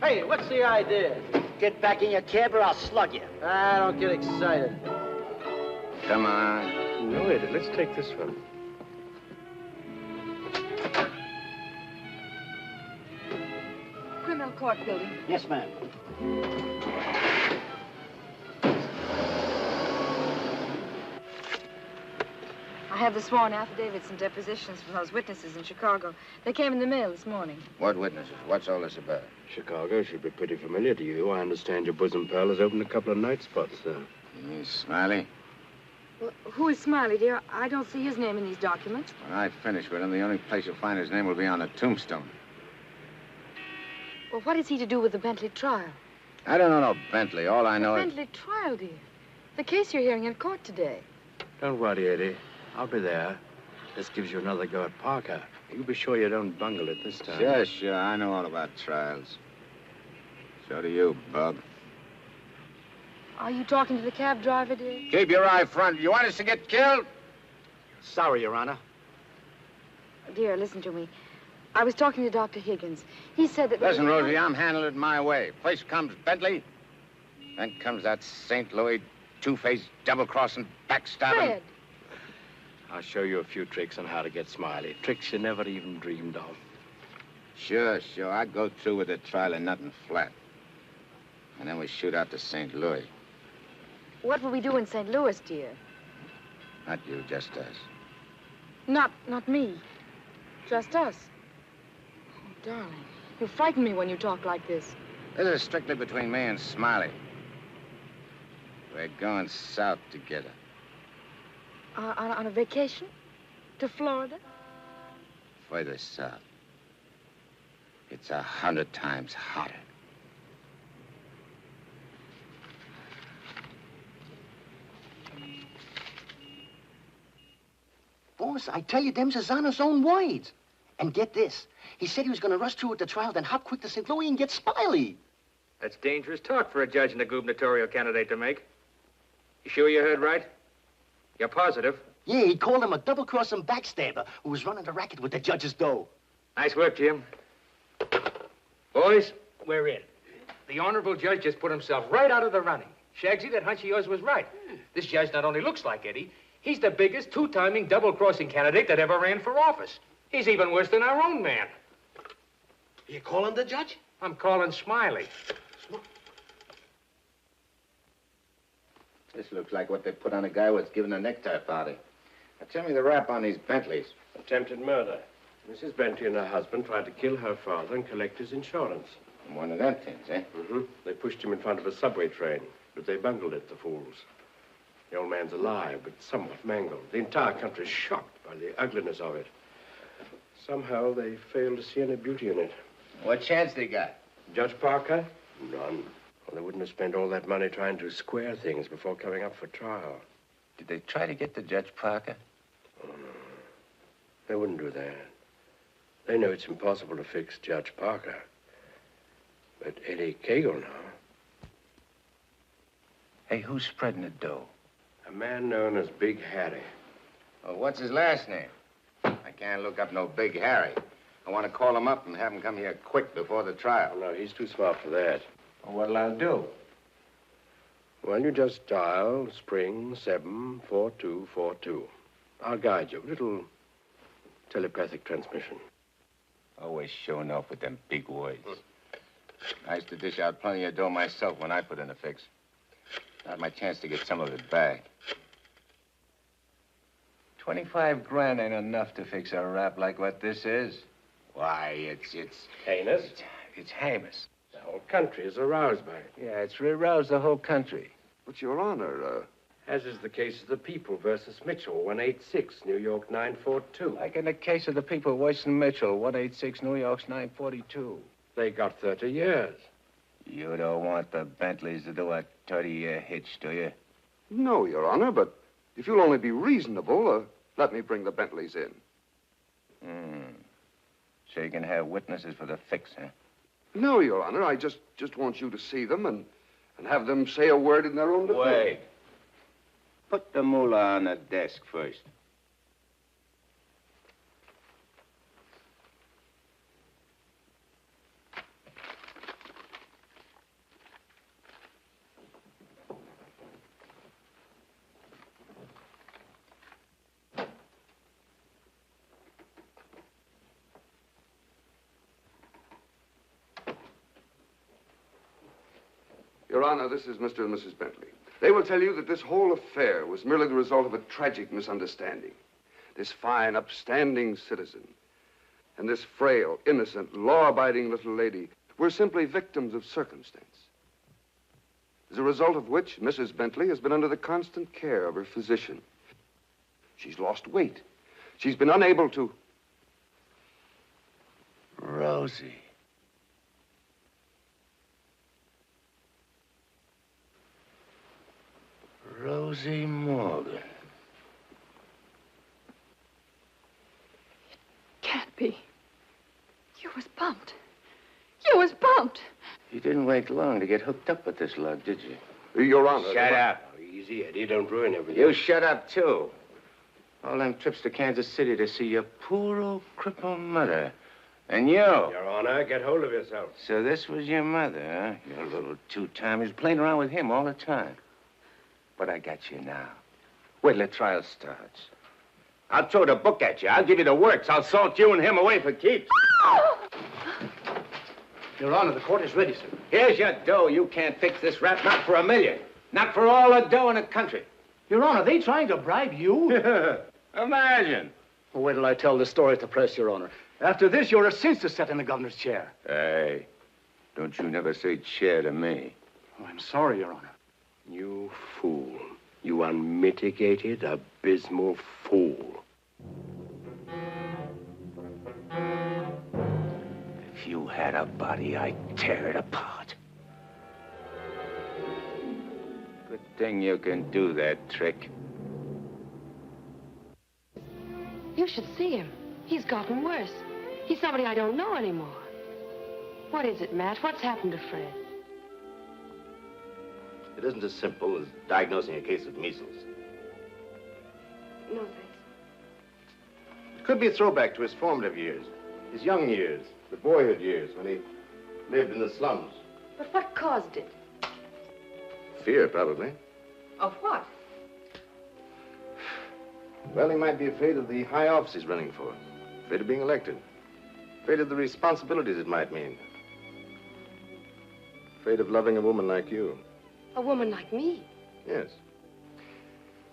Hey, what's the idea? Get back in your cab or I'll slug you. I don't get excited. Come on. No, Eddie, let's take this one. Criminal court building. Yes, ma'am. I have the sworn affidavits and depositions from those witnesses in Chicago. They came in the mail this morning. What witnesses? What's all this about? Chicago should be pretty familiar to you. I understand your bosom pal has opened a couple of night spots there. You mean Smiley? Well, who is Smiley, dear? I don't see his name in these documents. When I finish with him, the only place you'll find his name will be on the tombstone. Well, what is he to do with the Bentley trial? I don't know no Bentley. All I know is... Bentley trial, dear. The case you're hearing in court today. Don't worry, Eddie. I'll be there. This gives you another go at Parker. You be sure you don't bungle it this time. Sure. I know all about trials. So do you, Bub. Are you talking to the cab driver, dear? Keep your eye front. You want us to get killed? Sorry, Your Honor. Dear, listen to me. I was talking to Dr. Higgins. He said that... Listen, Rosie, I'm handling it my way. First comes Bentley, then comes that St. Louis two-faced, double-crossing, backstabbing... Fred! I'll show you a few tricks on how to get Smiley. Tricks you never even dreamed of. Sure. I'd go through with the trial and nothing flat. And then we shoot out to St. Louis. What will we do in St. Louis, dear? Not you, just us. Not me. Just us. Oh, darling, you frighten me when you talk like this. This is strictly between me and Smiley. We're going south together. On a vacation? To Florida? Further south. It's 100 times hotter. Boss, I tell you, them's his honor's own words. And get this. He said he was going to rush through with the trial, then hop quick to St. Louis and get Smiley. That's dangerous talk for a judge and a gubernatorial candidate to make. You sure you heard right? You're positive? Yeah, he called him a double-crossing backstabber who was running the racket with the judge's dough. Nice work, Jim. Boys, we're in. The honorable judge just put himself right out of the running. Shagsy, that hunch of yours was right. This judge not only looks like Eddie, he's the biggest two-timing double-crossing candidate that ever ran for office. He's even worse than our own man. You calling the judge? I'm calling Smiley. This looks like what they put on a guy who was given a necktie party. Now, tell me the rap on these Bentleys. Attempted murder. Mrs. Bentley and her husband tried to kill her father and collect his insurance. One of them things, eh? Mm-hmm. They pushed him in front of a subway train, but they bungled it, the fools. The old man's alive, but somewhat mangled. The entire country's shocked by the ugliness of it. Somehow they failed to see any beauty in it. What chance they got? Judge Parker? None. Well, they wouldn't have spent all that money trying to square things before coming up for trial. Did they try to get to Judge Parker? Oh, no. They wouldn't do that. They know it's impossible to fix Judge Parker. But Eddie Kagel now. Hey, who's spreading the dough? A man known as Big Harry. Well, what's his last name? I can't look up no Big Harry. I want to call him up and have him come here quick before the trial. No, he's too smart for that. Well, what'll I do? Well, you just dial spring 74242. I'll guide you. Little telepathic transmission. Always showing off with them big words. I used to dish out plenty of dough myself when I put in a fix. Not my chance to get some of it back. 25 grand ain't enough to fix a rap like what this is. Why, it's heinous. It's heinous. The whole country is aroused by it. Yeah, it's aroused the whole country. But, Your Honor, As is the case of the People versus Mitchell, 186, New York 942. Like in the case of the People, Weston Mitchell, 186, New York's 942. They got 30 years. You don't want the Bentleys to do a 30-year hitch, do you? no, Your Honor, but if you'll only be reasonable, let me bring the Bentleys in. So you can have witnesses for the fix, huh? No, Your Honor, I just want you to see them and have them say a word in their own defense. Wait. Put the moolah on the desk first. Your Honor, this is Mr. and Mrs. Bentley. They will tell you that this whole affair was merely the result of a tragic misunderstanding. This fine, upstanding citizen and this frail, innocent, law-abiding little lady were simply victims of circumstance. As a result of which, Mrs. Bentley has been under the constant care of her physician. She's lost weight. She's been unable to... Rosie. Rosie Morgan. Can't be. You was bumped. You was bumped. You didn't wait long to get hooked up with this lug, did you? Your Honor. Shut up. Easy, Eddie. Don't ruin everything. You shut up, too. All them trips to Kansas City to see your poor old crippled mother. And you. Your Honor, get hold of yourself. So this was your mother, huh? Your little two-timers playing around with him all the time. But I got you now. Wait till the trial starts. I'll throw the book at you. I'll give you the works. I'll salt you and him away for keeps. Your Honor, the court is ready, sir. Here's your dough. You can't fix this rap, not for $1 million. Not for all the dough in the country. Your Honor, they trying to bribe you? Imagine. Well, wait till I tell the story at the press, Your Honor. After this, you're a cinch to sit in the governor's chair. Hey, don't you never say chair to me. Oh, I'm sorry, Your Honor. You fool. You unmitigated, abysmal fool. If you had a body, I'd tear it apart. Good thing you can do that trick. You should see him. He's gotten worse. He's somebody I don't know anymore. What is it, Matt? What's happened to Fred? It isn't as simple as diagnosing a case of measles. No, thanks. It could be a throwback to his formative years, his young years, the boyhood years when he lived in the slums. But what caused it? Fear, probably. Of what? Well, he might be afraid of the high office he's running for, afraid of being elected, afraid of the responsibilities it might mean, afraid of loving a woman like you. A woman like me? Yes.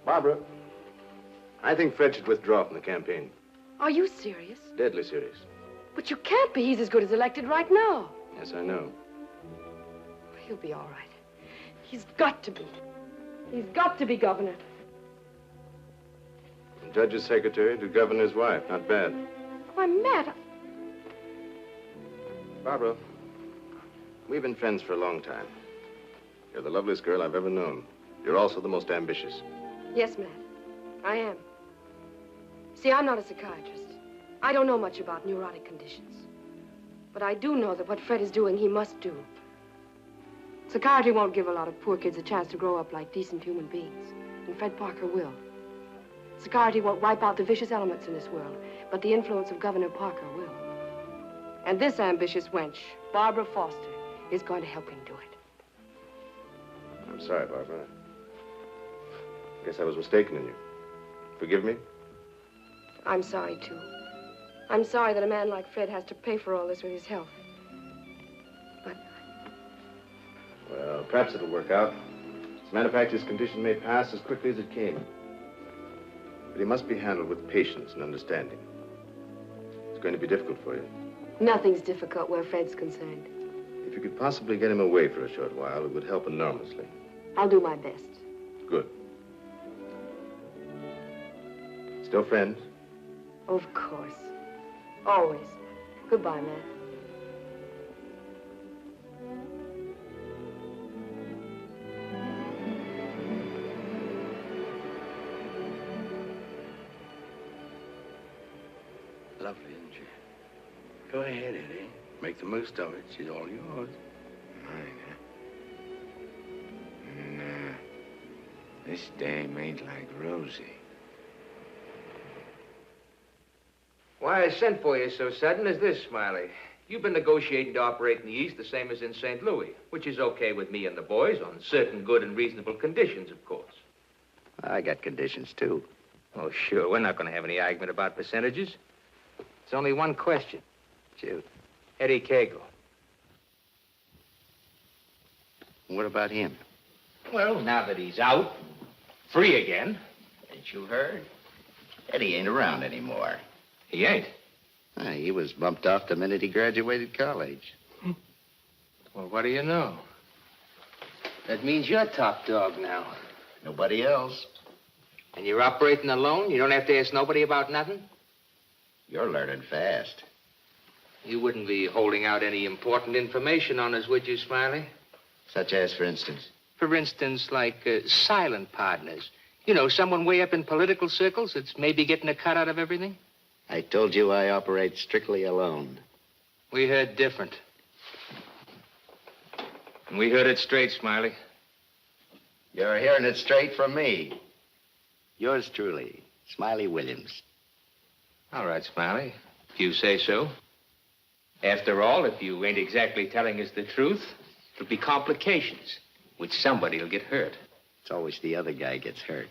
Barbara, I think Fred should withdraw from the campaign. Are you serious? Deadly serious. But you can't be. He's as good as elected right now. Yes, I know. He'll be all right. He's got to be. He's got to be governor. From judge's secretary to governor's wife. Not bad. Why, Matt, Barbara, we've been friends for a long time. You're the loveliest girl I've ever known. You're also the most ambitious. Yes, Matt, I am. See, I'm not a psychiatrist. I don't know much about neurotic conditions. But I do know that what Fred is doing, he must do. Psychiatry won't give a lot of poor kids a chance to grow up like decent human beings. And Fred Parker will. Psychiatry won't wipe out the vicious elements in this world, but the influence of Governor Parker will. And this ambitious wench, Barbara Foster, is going to help him do it. I'm sorry, Barbara. I guess I was mistaken in you. Forgive me? I'm sorry, too. I'm sorry that a man like Fred has to pay for all this with his health. But... Well, perhaps it'll work out. As a matter of fact, his condition may pass as quickly as it came. But he must be handled with patience and understanding. It's going to be difficult for you. Nothing's difficult where Fred's concerned. If you could possibly get him away for a short while, it would help enormously. I'll do my best. Good. Still friends? Of course. Always. Goodbye, Matt. Lovely, isn't she? Go ahead, Eddie. Make the most of it. She's all yours. Mine, huh? Nah. This dame ain't like Rosie. Why I sent for you so sudden is this, Smiley. You've been negotiating to operate in the East the same as in St. Louis, which is okay with me and the boys on certain good and reasonable conditions, of course. I got conditions, too. Oh, sure. We're not going to have any argument about percentages. It's only one question. Shoot. Eddie Kagel. What about him? Well, now that he's out, free again. Ain't you heard? Eddie ain't around anymore. He ain't. He was bumped off the minute he graduated college. Well, what do you know? That means you're top dog now. Nobody else. And you're operating alone? You don't have to ask nobody about nothing? You're learning fast. You wouldn't be holding out any important information on us, would you, Smiley? Such as, for instance? For instance, like silent partners. You know, someone way up in political circles that's maybe getting a cut out of everything? I told you I operate strictly alone. We heard different. And we heard it straight, Smiley. You're hearing it straight from me. Yours truly, Smiley Williams. All right, Smiley. If you say so. After all, if you ain't exactly telling us the truth, there'll be complications, which somebody will get hurt. It's always the other guy gets hurt.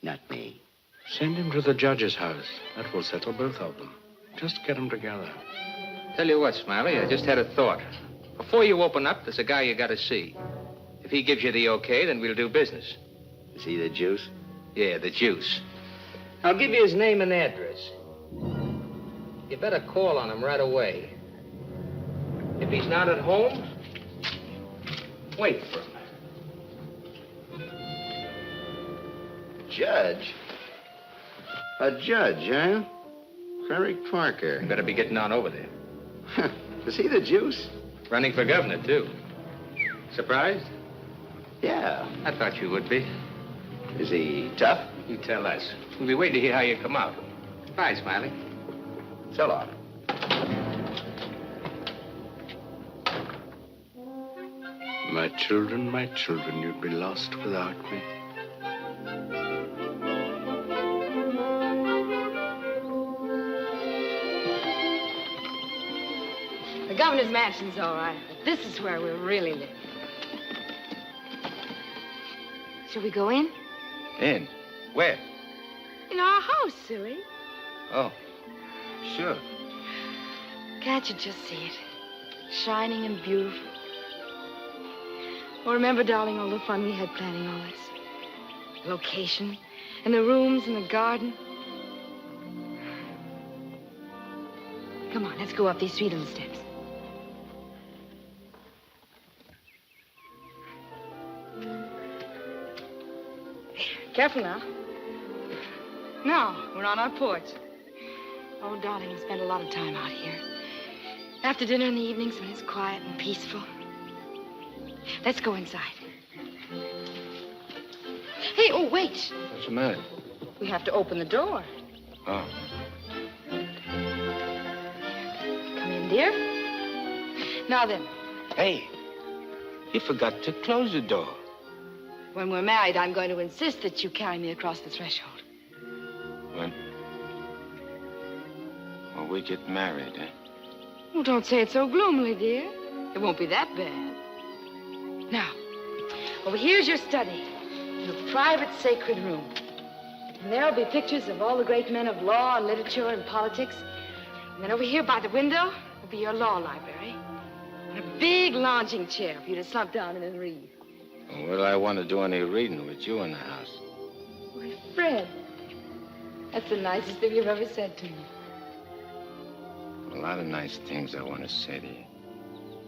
Not me. Send him to the judge's house. That will settle both of them. Just get them together. Tell you what, Smiley, I just had a thought. Before you open up, there's a guy you gotta see. If he gives you the okay, then we'll do business. Is he the juice? Yeah, the juice. I'll give you his name and address. You better call on him right away. If he's not at home, wait for him. Judge? A judge, huh? Frederick Parker. You better be getting on over there. Is he the juice? Running for governor, too. Surprised? Yeah. I thought you would be. Is he tough? You tell us. We'll be waiting to hear how you come out. Bye, Smiley. So long. My children, you'd be lost without me. The governor's mansion's all right, but this is where we really live. Shall we go in? In? Where? In our house, silly. Oh, sure. Can't you just see it? Shining and beautiful. Oh, remember, darling, all the fun we had planning all this? The location, and the rooms, and the garden. Come on, let's go up these 3 little steps. Careful now. Now, we're on our porch. Oh, darling, we spend a lot of time out here. After dinner in the evenings when it's quiet and peaceful. Let's go inside. Hey, oh, wait. What's the matter? We have to open the door. Oh. Come in, dear. Now then. Hey, you forgot to close the door. When we're married, I'm going to insist that you carry me across the threshold. When? Well, we get married, eh? Oh, don't say it so gloomily, dear. It won't be that bad. Now, over here's your study, your private sacred room. And there'll be pictures of all the great men of law and literature and politics. And then over here by the window will be your law library. And a big lounging chair for you to slump down in and read. Will I want to do any reading with you in the house? Why, Fred, that's the nicest thing you've ever said to me. A lot of nice things I want to say to you.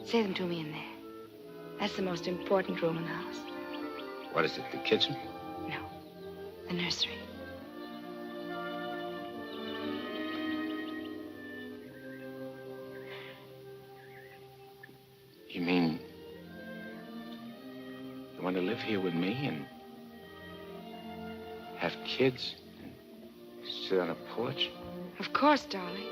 Say them to me in there. That's the most important room in the house. What is it, the kitchen? No, the nursery. You mean you want to live here with me and have kids and sit on a porch? Of course, darling.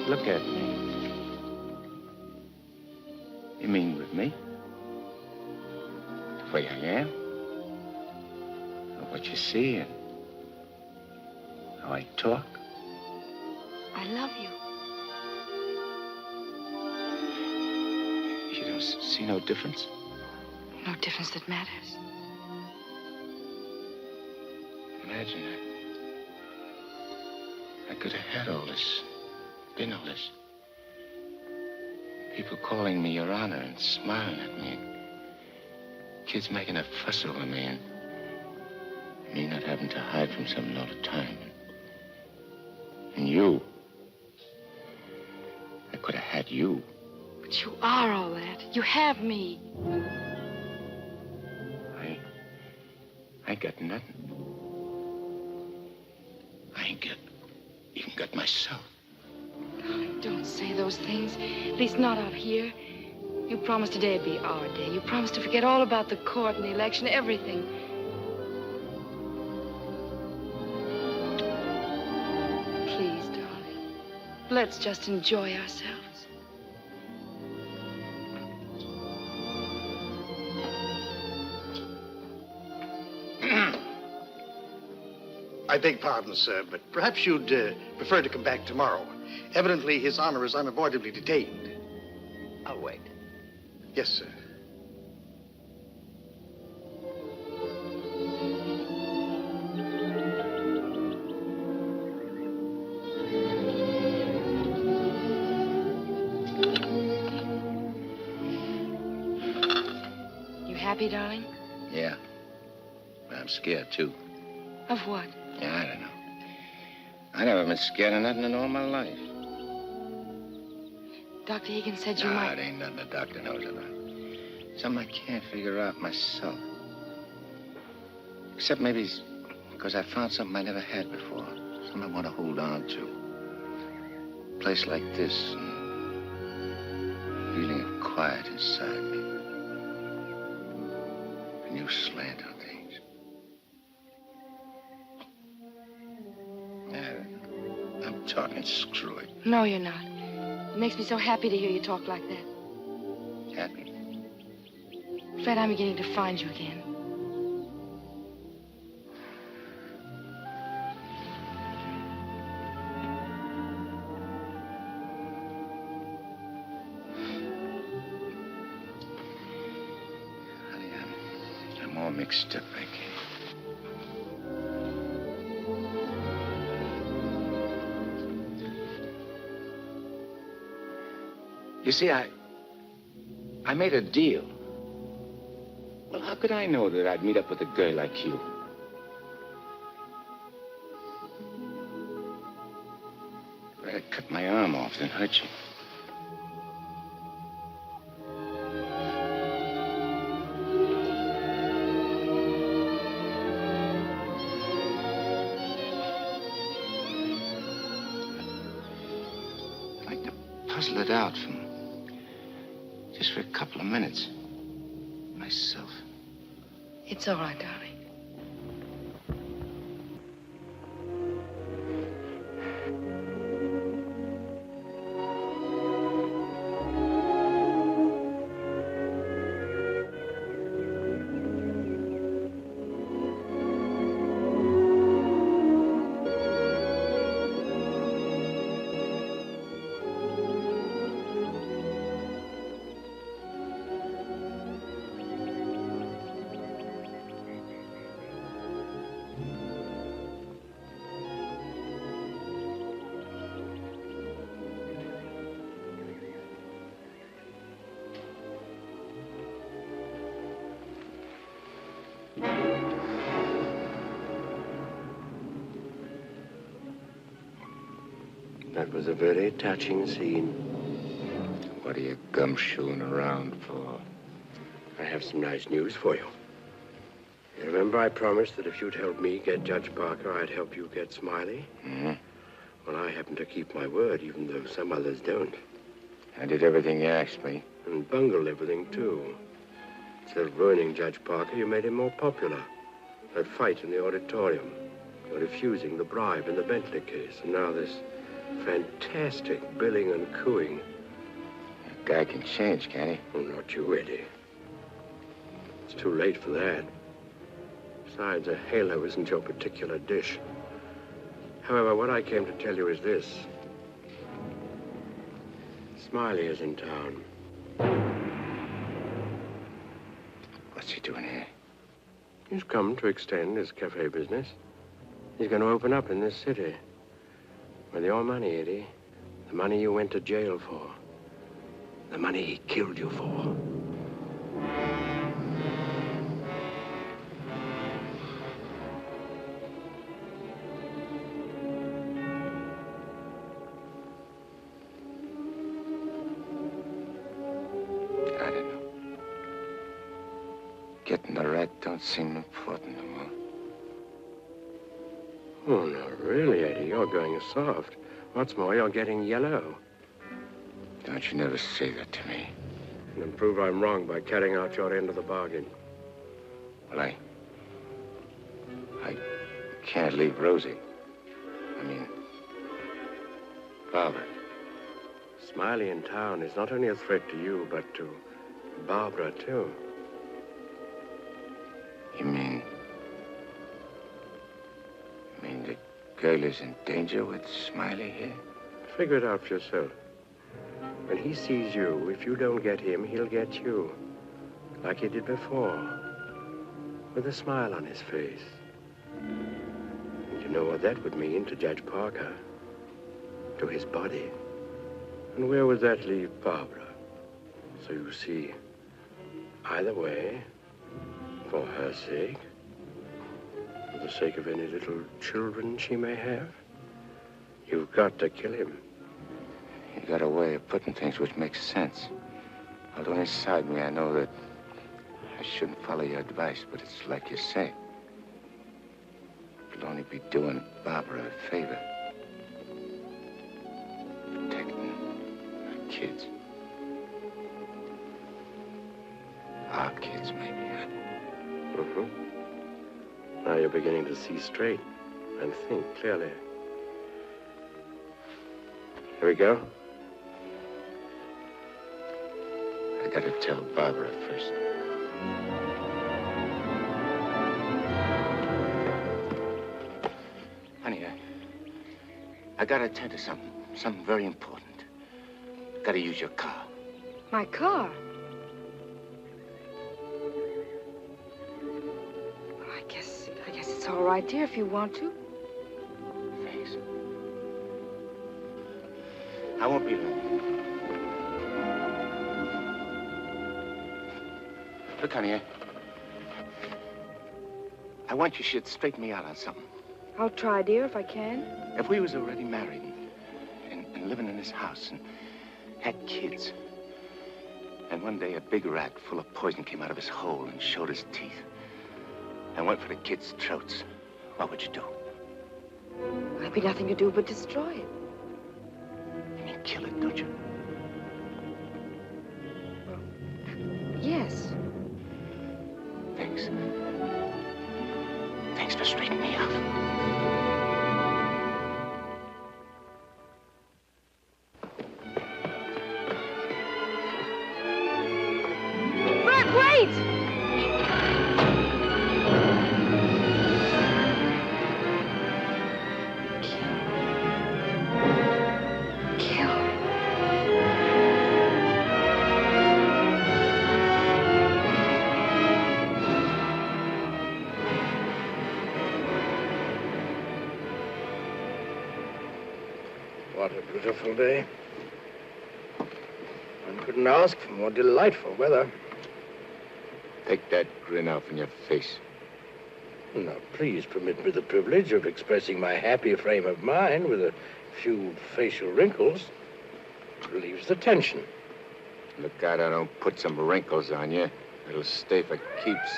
Look at me. You mean with me? The way I am? Or what you see and how I talk? I love you. You don't see no difference? No difference that matters. Imagine I could have had all this been all this? People calling me Your Honor and smiling at me. Kids making a fuss over me and me not having to hide from something all the time. And you. I could have had you. But you are all that. You have me. I ain't got nothing. I ain't even got myself. Don't say those things. At least not out here. You promised today'd be our day. You promised to forget all about the court and the election, everything. Please, darling. Let's just enjoy ourselves. I beg pardon, sir, but perhaps you'd prefer to come back tomorrow. Evidently, His Honor is unavoidably detained. I'll wait. Yes, sir. You happy, darling? Yeah. But I'm scared, too. Of what? Yeah, I don't know. I never been scared of nothing in all my life. Dr. Egan said you Nah, might... it ain't nothing the doctor knows about. Something I can't figure out myself. Except maybe it's because I found something I never had before. Something I want to hold on to. A place like this, and feeling of quiet inside me. A new slant on things. Yeah, I'm talking screwy. No, you're not. It makes me so happy to hear you talk like that. Happy? Fred, I'm beginning to find you again. Honey, I'm all mixed up, I guess. You see, I made a deal. Well, how could I know that I'd meet up with a girl like you? I'd rather cut my arm off than hurt you. I'd like to puzzle it out from just for a couple of minutes. Myself. It's all right, darling. That was a very touching scene. What are you gumshoeing around for? I have some nice news for you. You remember I promised that if you'd help me get Judge Parker, I'd help you get Smiley? Mm-hmm. Well, I happen to keep my word, even though some others don't. I did everything you asked me. And bungled everything, too. Instead of ruining Judge Parker, you made him more popular. That fight in the auditorium. You're refusing the bribe in the Bentley case. And now this fantastic billing and cooing. A guy can change, can't he? Oh, not you, Eddie. It's too late for that. Besides, a halo isn't your particular dish. However, what I came to tell you is this. Smiley is in town. What's he doing here? He's come to extend his cafe business. He's going to open up in this city. With your money, Eddie, The money you went to jail for. The money he killed you for. I don't know. Getting the rat don't seem important no more. Oh, no, really, Eddie. You're going soft. What's more, you're getting yellow. Don't you never say that to me. And then prove I'm wrong by carrying out your end of the bargain. Well, I can't leave Rosie. I mean, Barbara. Smiley in town is not only a threat to you, but to Barbara, too. You mean the girl is in danger with Smiley here? Figure it out for yourself. When he sees you, if you don't get him, he'll get you. Like he did before. With a smile on his face. And you know what that would mean to Judge Parker. To his body. And where would that leave Barbara? So you see, either way, for her sake, for the sake of any little children she may have, you've got to kill him. You got a way of putting things which makes sense. Although inside me I know that I shouldn't follow your advice, but it's like you say. It'll only be doing Barbara a favor. Protecting her kids. Our kids, maybe, huh? Mm-hmm. Now you're beginning to see straight and think clearly. Here we go. I gotta tell Barbara first. Honey, I gotta attend to something very important. Gotta use your car. My car? Well, I guess it's all right, dear, if you want to. Thanks. I won't be long. Look, honey, I want you should straighten me out on something. I'll try, dear, if I can. If we was already married and living in this house and had kids, and one day a big rat full of poison came out of his hole and showed his teeth and went for the kids' throats, what would you do? There'd be nothing to do but destroy it. You mean kill it, don't you? Yes. Thanks. Thanks for straightening me out. Bert, wait! What a beautiful day. One couldn't ask for more delightful weather. Take that grin off in your face. Now, please permit me the privilege of expressing my happy frame of mind with a few facial wrinkles. It relieves the tension. Look out I don't put some wrinkles on you. It'll stay for keeps.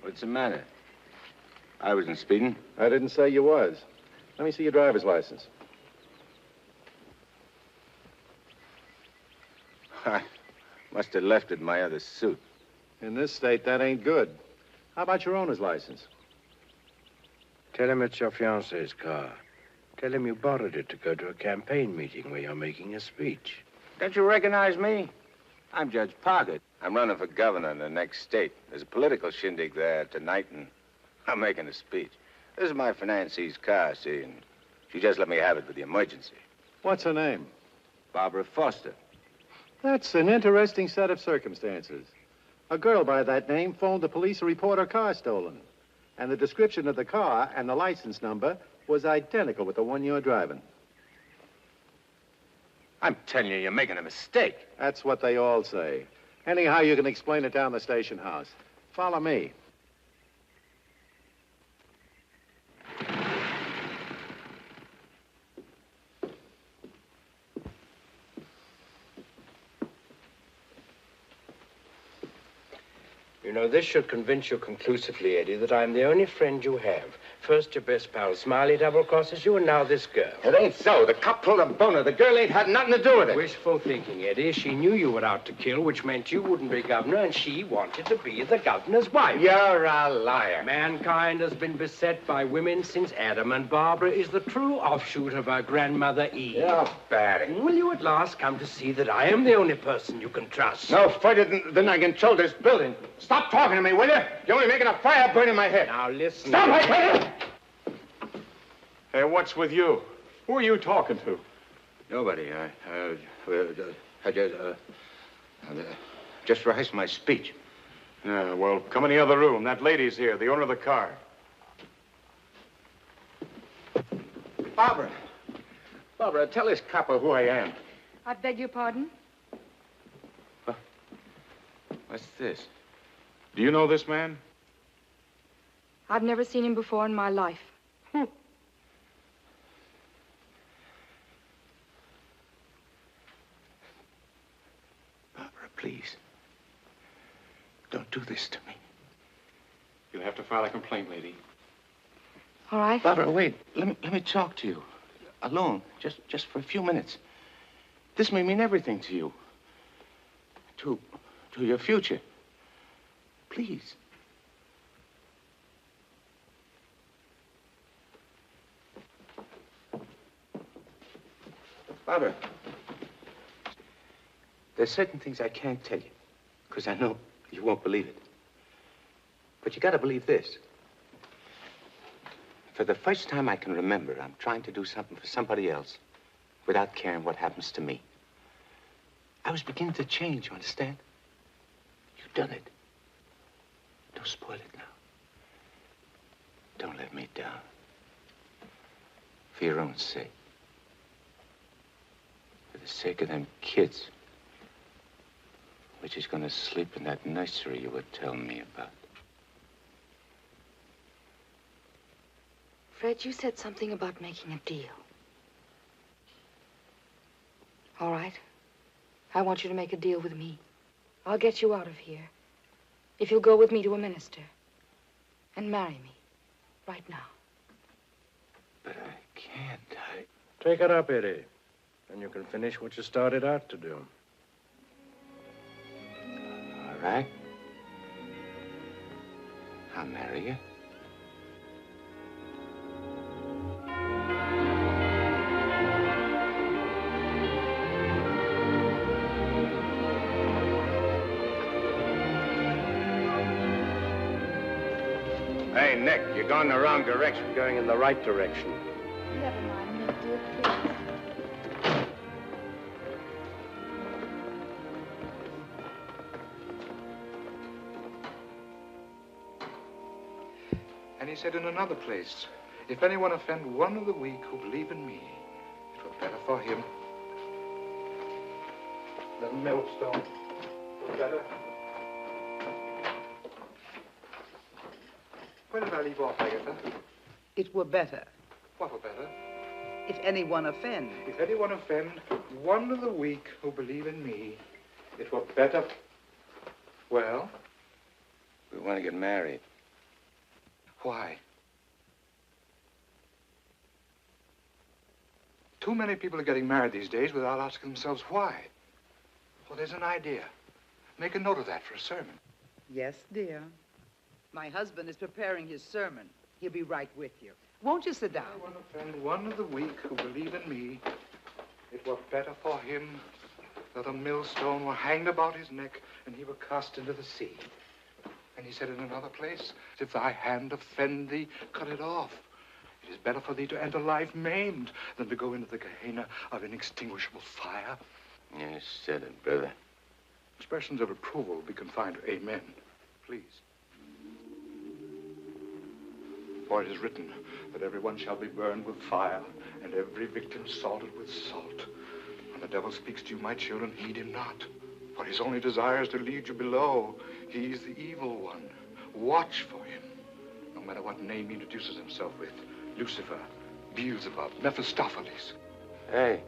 What's the matter? I wasn't speeding. I didn't say you was. Let me see your driver's license. I must have left it in my other suit. In this state, that ain't good. How about your owner's license? Tell him it's your fiancé's car. Tell him you borrowed it to go to a campaign meeting where you're making a speech. Don't you recognize me? I'm Judge Parker. I'm running for governor in the next state. There's a political shindig there tonight, and I'm making a speech. This is my financee's car, see, and she just let me have it for the emergency. What's her name? Barbara Foster. That's an interesting set of circumstances. A girl by that name phoned the police to report her car stolen. And the description of the car and the license number was identical with the one you're driving. I'm telling you, you're making a mistake. That's what they all say. Anyhow, you can explain it down the station house. Follow me. You know, this should convince you conclusively, Eddie, that I'm the only friend you have. First, your best pal Smiley double-crosses you, and now this girl. It ain't so. The cop pulled a boner. The girl ain't had nothing to do with it. Wishful thinking, Eddie. She knew you were out to kill, which meant you wouldn't be governor, and she wanted to be the governor's wife. You're a liar. Mankind has been beset by women since Adam, and Barbara is the true offshoot of her grandmother Eve. You're batty. Will you at last come to see that I am the only person you can trust? No further than I control this building. Stop talking to me, will you? You're only making a fire burn in my head. Now, listen. Stop, I tell you! Hey, what's with you? Who are you talking to? Nobody. I just rehearsed my speech. Yeah, well, come in the other room. That lady's here, the owner of the car. Barbara. Barbara, tell this copper who I am. I beg your pardon? What's this? Do you know this man? I've never seen him before in my life. Barbara, please. Don't do this to me. You'll have to file a complaint, lady. All right. Barbara, wait. Let me talk to you. Alone. Just for a few minutes. This may mean everything to you. To your future. Please. Barbara, there's certain things I can't tell you, because I know you won't believe it. But you gotta believe this. For the first time I can remember, I'm trying to do something for somebody else without caring what happens to me. I was beginning to change, you understand? You've done it. Don't spoil it now. Don't let me down. For your own sake. For the sake of them kids. Which is gonna sleep in that nursery you were telling me about. Fred, you said something about making a deal. All right. I want you to make a deal with me. I'll get you out of here. If you'll go with me to a minister and marry me right now. But I can't. Take it up, Eddie. And you can finish what you started out to do. All right. I'll marry you. Hey, Nick, you're going the wrong direction. Going in the right direction. Never mind, Nick, dear, please. And he said in another place, if anyone offend one of the weak who believe in me, it were better for him. The millstone. Better. Where did I leave off, Agatha? It were better What were better? if anyone offend. If anyone offend one of the weak who believe in me, it were better. Well? We want to get married. Why? Too many people are getting married these days without asking themselves why. Well, there's an idea. Make a note of that for a sermon. Yes, dear. My husband is preparing his sermon. He'll be right with you. Won't you sit down? If anyone offend one of the weak who believe in me, it were better for him that a millstone were hanged about his neck and he were cast into the sea. And he said in another place, if thy hand offend thee, cut it off. It is better for thee to enter life maimed than to go into the Gehenna of inextinguishable fire. You said it, brother. Expressions of approval be confined to amen, please. For it is written that everyone shall be burned with fire, and every victim salted with salt. When the devil speaks to you, my children, heed him not. For his only desire is to lead you below. He is the evil one. Watch for him, no matter what name he introduces himself with. Lucifer, Beelzebub, Mephistopheles. Hey.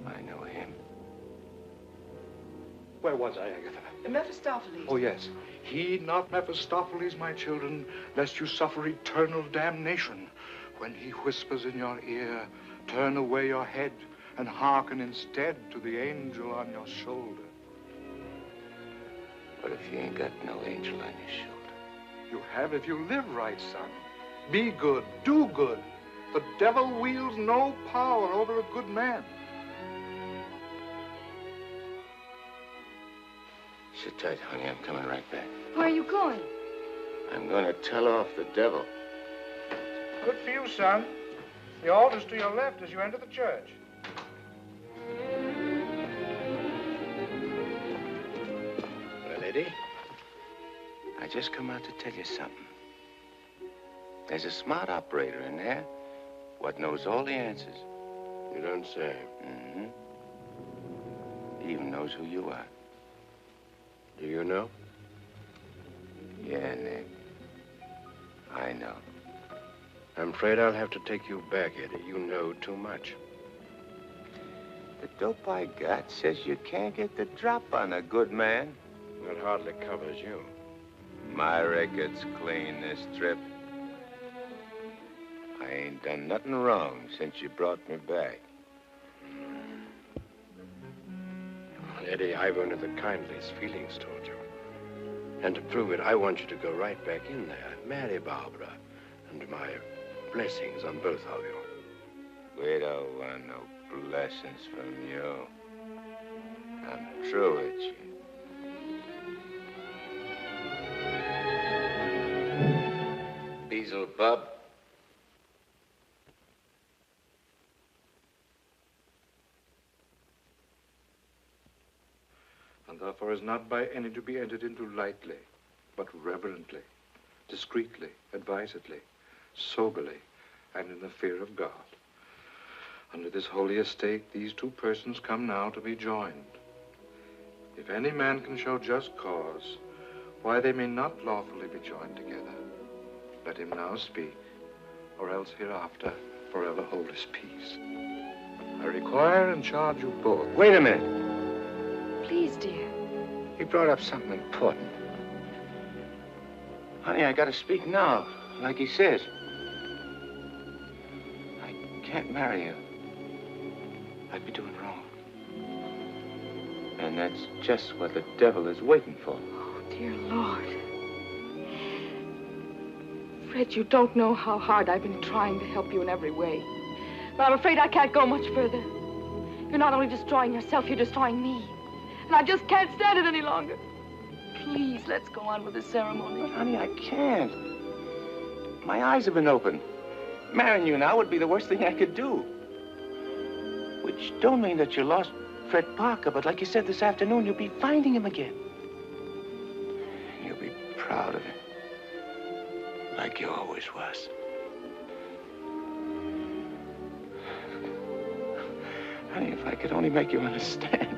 I know him. Where was I, Agatha? Mephistopheles. Oh, yes. Heed not Mephistopheles, my children, lest you suffer eternal damnation. When he whispers in your ear, turn away your head and hearken instead to the angel on your shoulder. What if you ain't got no angel on your shoulder? You have if you live right, son. Be good, do good. The devil wields no power over a good man. Sit tight, honey. I'm coming right back. Where are you going? I'm going to tell off the devil. Good for you, son. The altar's to your left as you enter the church. Well, Eddie, I just come out to tell you something. There's a smart operator in there what knows all the answers. You don't say. Mm-hmm. He even knows who you are. Do you know? Yeah, Nick. I know. I'm afraid I'll have to take you back, Eddie. You know too much. The dope I got says you can't get the drop on a good man. That hardly covers you. My record's clean this trip. I ain't done nothing wrong since you brought me back. Eddie, I've only the kindliest feelings toward you. And to prove it, I want you to go right back in there, marry Barbara, and my blessings on both of you. We don't want no blessings from you. I'm through with you. Beelzebub. And therefore is not by any to be entered into lightly, but reverently, discreetly, advisedly, soberly, and in the fear of God. Under this holy estate, these two persons come now to be joined. If any man can show just cause why they may not lawfully be joined together, let him now speak, or else hereafter forever hold his peace. I require and charge you both. Wait a minute. Please, dear. He brought up something important. Honey, I gotta speak now, like he says. I can't marry you. I'd be doing wrong. And that's just what the devil is waiting for. Oh, dear Lord. Fred, you don't know how hard I've been trying to help you in every way. But I'm afraid I can't go much further. You're not only destroying yourself, you're destroying me. And I just can't stand it any longer. Please, let's go on with the ceremony. But, honey, I can't. My eyes have been opened. Marrying you now would be the worst thing I could do. Which don't mean that you lost Fred Parker, but like you said this afternoon, you'll be finding him again. You'll be proud of him. Like you always was. Honey, if I could only make you understand.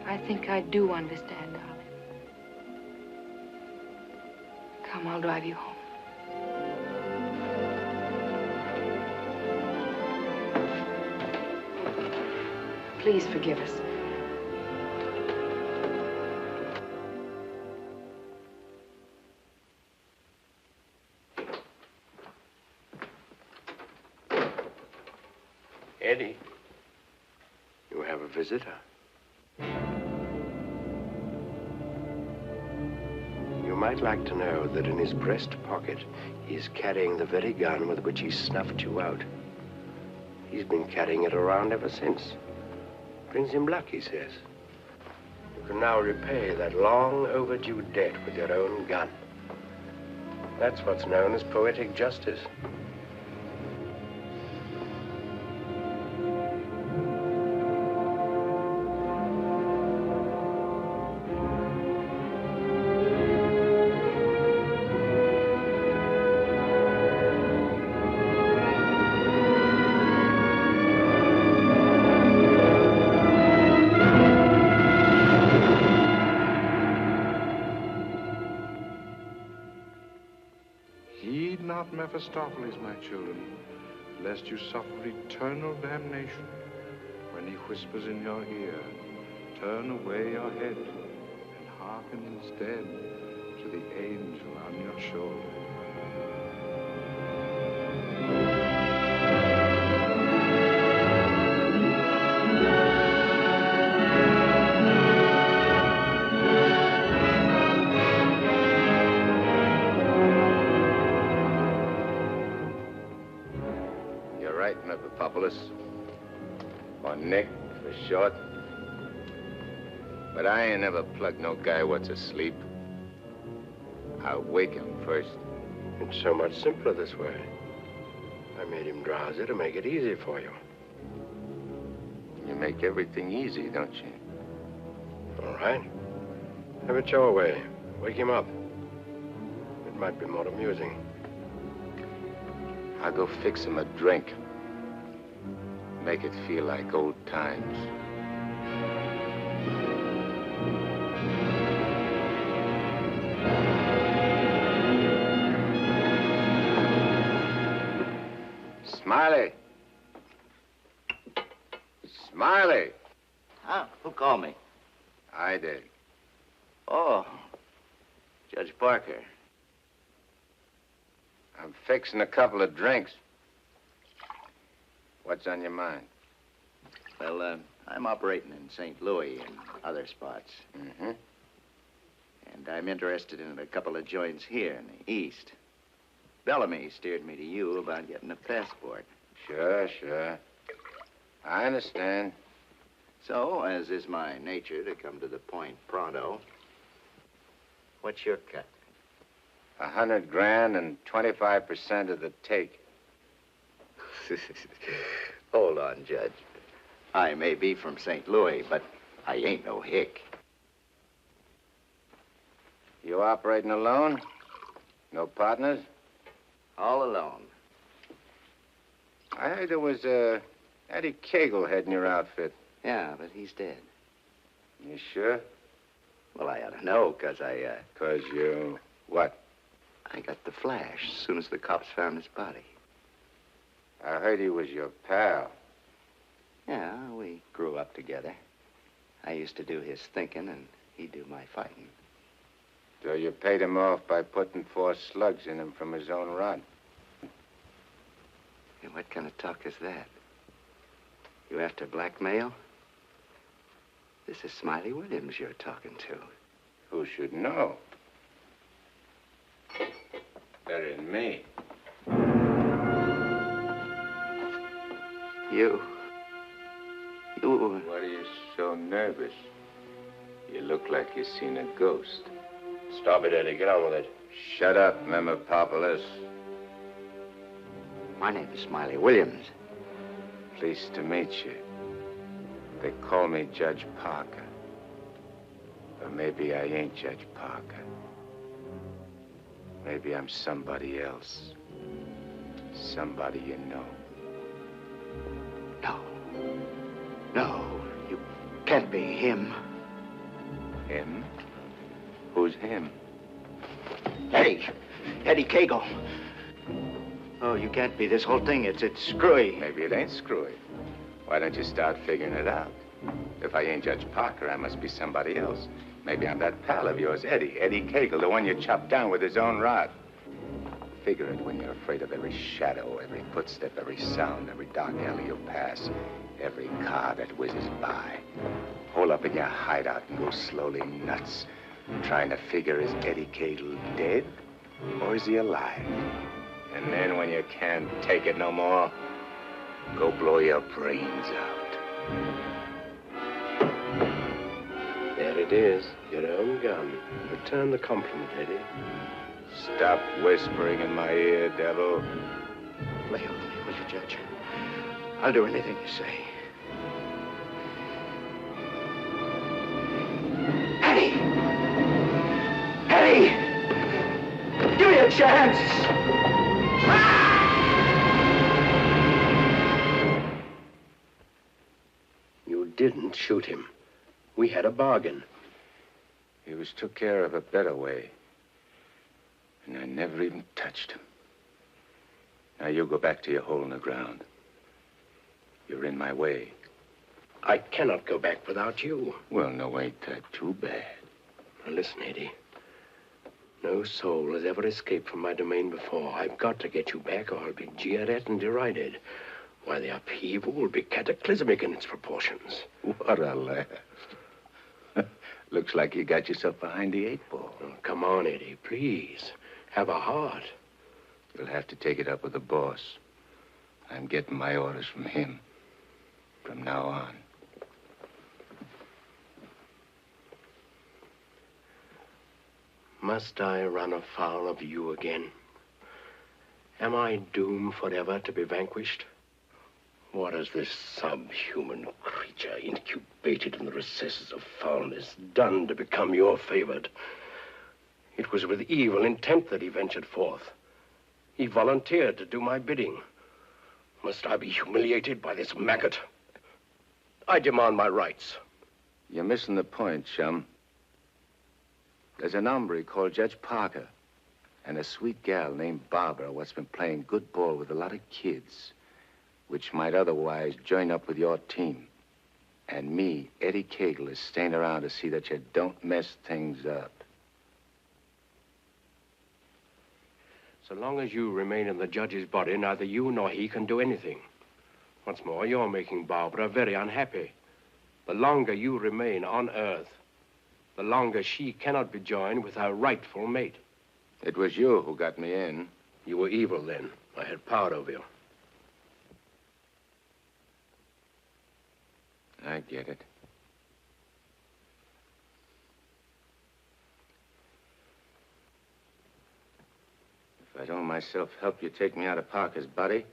I think I do understand, darling. Come, I'll drive you home. Please forgive us. Eddie, you have a visitor. You might like to know that in his breast pocket, he's carrying the very gun with which he snuffed you out. He's been carrying it around ever since. Brings him luck, he says. You can now repay that long overdue debt with your own gun. That's what's known as poetic justice. Mephistopheles, my children, lest you suffer eternal damnation when he whispers in your ear, turn away your head and hearken instead to the angel on your shoulder. Or Nick, for short. But I ain't never plugged no guy what's asleep. I'll wake him first. It's so much simpler this way. I made him drowsy to make it easy for you. You make everything easy, don't you? All right. Have it your way. Wake him up. It might be more amusing. I'll go fix him a drink. Make it feel like old times. Smiley! Smiley! Huh? Who called me? I did. Oh, Judge Parker. I'm fixing a couple of drinks. What's on your mind? Well, I'm operating in St. Louis and other spots. Mm-hmm. And I'm interested in a couple of joints here in the East. Bellamy steered me to you about getting a passport. Sure. I understand. So, as is my nature to come to the point pronto, what's your cut? $100 grand and 25% of the take. Hold on, Judge. I may be from St. Louis, but I ain't no hick. You operating alone? No partners? All alone. I heard there was Eddie Kagel heading your outfit. Yeah, but he's dead. You sure? Well, I ought to know, 'cause I, 'Cause you... what? I got the flash as soon as the cops found his body. I heard he was your pal. Yeah, we grew up together. I used to do his thinking, and he'd do my fighting. So you paid him off by putting 4 slugs in him from his own rod. Hey, what kind of talk is that? You after blackmail? This is Smiley Williams you're talking to. Who should know? Better than me. You. What are you so nervous? You look like you've seen a ghost. Stop it, Eddie. Get on with it. Shut up, Memopopoulos. My name is Smiley Williams. Pleased to meet you. They call me Judge Parker. Or maybe I ain't Judge Parker. Maybe I'm somebody else. Somebody you know. No, you can't be him. Him? Who's him? Eddie Kagel. Oh, you can't be. This whole thing, it's screwy. Maybe it ain't screwy. Why don't you start figuring it out? If I ain't Judge Parker, I must be somebody else. Maybe I'm that pal of yours, Eddie Kagel, the one you chopped down with his own rod. Figure it when you're afraid of every shadow, every footstep, every sound, every dark alley you pass, every car that whizzes by. Hole up in your hideout and go slowly nuts. I'm trying to figure, is Eddie Kagle dead or is he alive? And then when you can't take it no more, go blow your brains out. There it is, your own gun. Return the compliment, Eddie. Stop whispering in my ear, devil. Lay off me, will you, Judge? I'll do anything you say. Eddie! Eddie! Give me a chance! You didn't shoot him. We had a bargain. He was took care of a better way. And I never even touched him. Now you go back to your hole in the ground. You're in my way. I cannot go back without you. Well, no, ain't that too bad. Now, listen, Eddie. No soul has ever escaped from my domain before. I've got to get you back or I'll be jeered at and derided. Why, the upheaval will be cataclysmic in its proportions. What a laugh. Looks like you got yourself behind the 8 ball. Oh, come on, Eddie, please. Have a heart. You'll have to take it up with the boss. I'm getting my orders from him. From now on. Must I run afoul of you again? Am I doomed forever to be vanquished? What has this subhuman creature, incubated in the recesses of foulness, done to become your favored? It was with evil intent that he ventured forth. He volunteered to do my bidding. Must I be humiliated by this maggot? I demand my rights. You're missing the point, chum. There's an hombre called Judge Parker and a sweet gal named Barbara what's been playing good ball with a lot of kids, which might otherwise join up with your team. And me, Eddie Kagle, is staying around to see that you don't mess things up. So long as you remain in the judge's body, neither you nor he can do anything. Once more, you're making Barbara very unhappy. The longer you remain on Earth, the longer she cannot be joined with her rightful mate. It was you who got me in. You were evil then. I had power over you. I get it. If I don't myself help you take me out of Parker's body,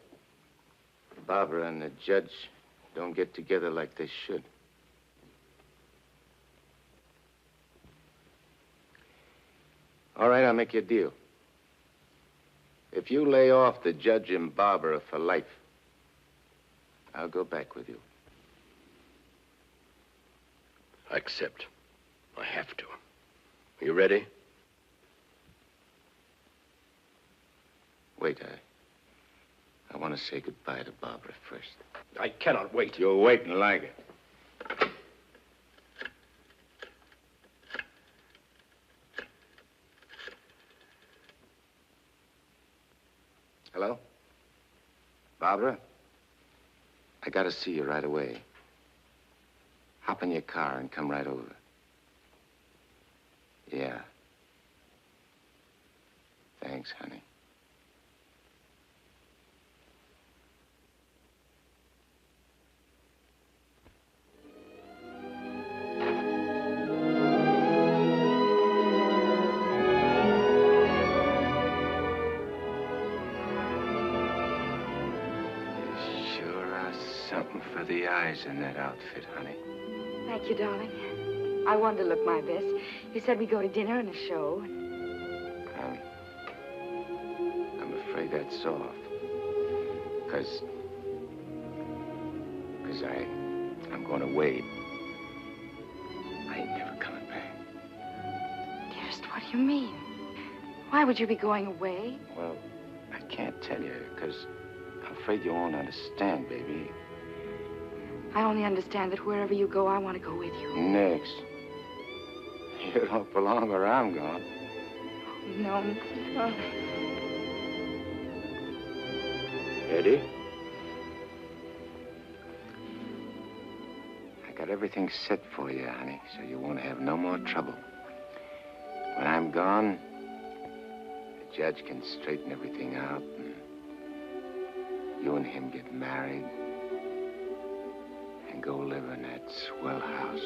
Barbara and the judge don't get together like they should. All right, I'll make you a deal. If you lay off the judge and Barbara for life, I'll go back with you. I accept. I have to. Are you ready? Wait, I want to say goodbye to Barbara first. I cannot wait. You'll wait and like it. Hello? Barbara? I gotta see you right away. Hop in your car and come right over. Yeah. Thanks, honey. Something for the eyes in that outfit, honey. Thank you, darling. I wanted to look my best. You said we'd go to dinner and a show. I'm afraid that's off. Because I'm going away. I ain't never coming back. Dearest, what do you mean? Why would you be going away? Well, I can't tell you, because I'm afraid you won't understand, baby. I only understand that wherever you go, I want to go with you. Next. You don't belong where I'm going. No. Eddie? I got everything set for you, honey, so you won't have no more trouble. When I'm gone, the judge can straighten everything out, and you and him get married and go live in that swell house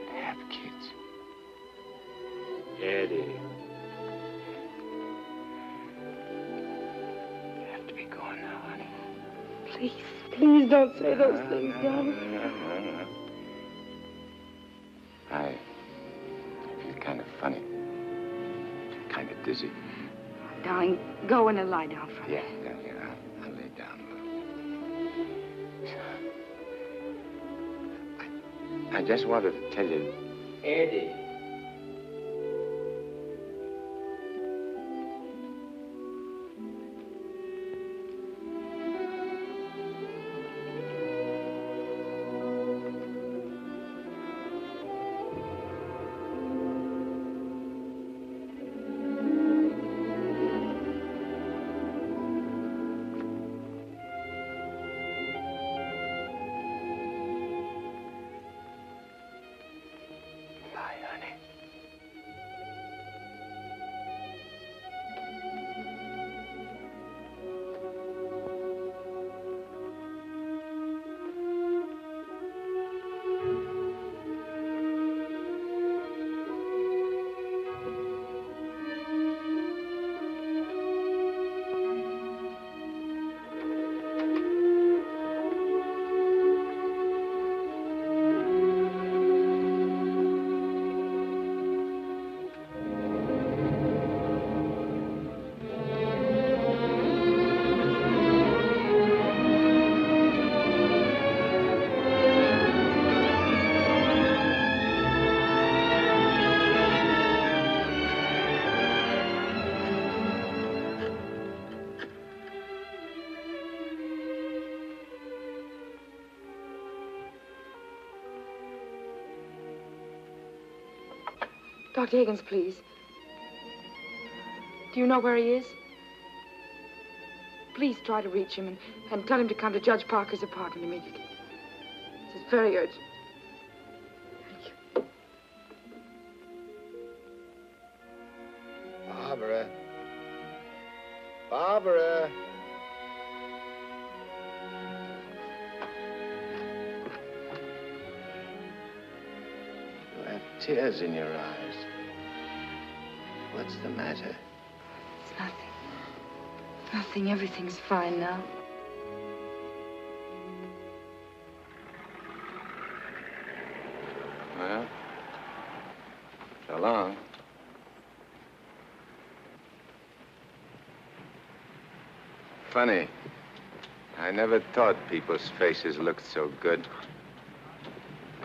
and have kids. Eddie. You have to be going now, honey. Please, please don't say those things, darling. No. I feel kind of funny. Kind of dizzy. Darling, go in and lie down for me. Yeah, I'll lay down. I just wanted to tell you... Eddie. Dr. Higgins, please. Do you know where he is? Please try to reach him and tell him to come to Judge Parker's apartment immediately. This is very urgent. Barbara. Barbara. You have tears in your eyes. What's the matter? It's nothing. Nothing. Everything's fine now. Well, so long. Funny. I never thought people's faces looked so good.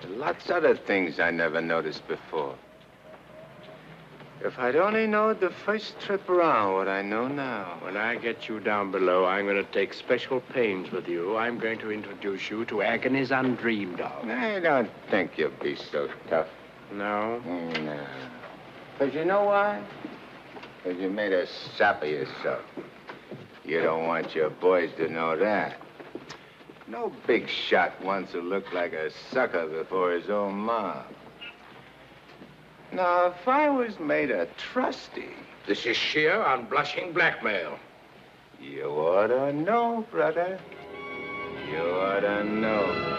There are lots of other things I never noticed before. If I'd only known the first trip around what I know now. When I get you down below, I'm going to take special pains with you. I'm going to introduce you to agonies undreamed of. I don't think you'll be so tough. No? No. Because you know why? Because you made a sap of yourself. You don't want your boys to know that. No big shot wants to look like a sucker before his own mom. Now, if I was made a trustee... This is sheer, unblushing blackmail. You ought to know, brother. You ought to know.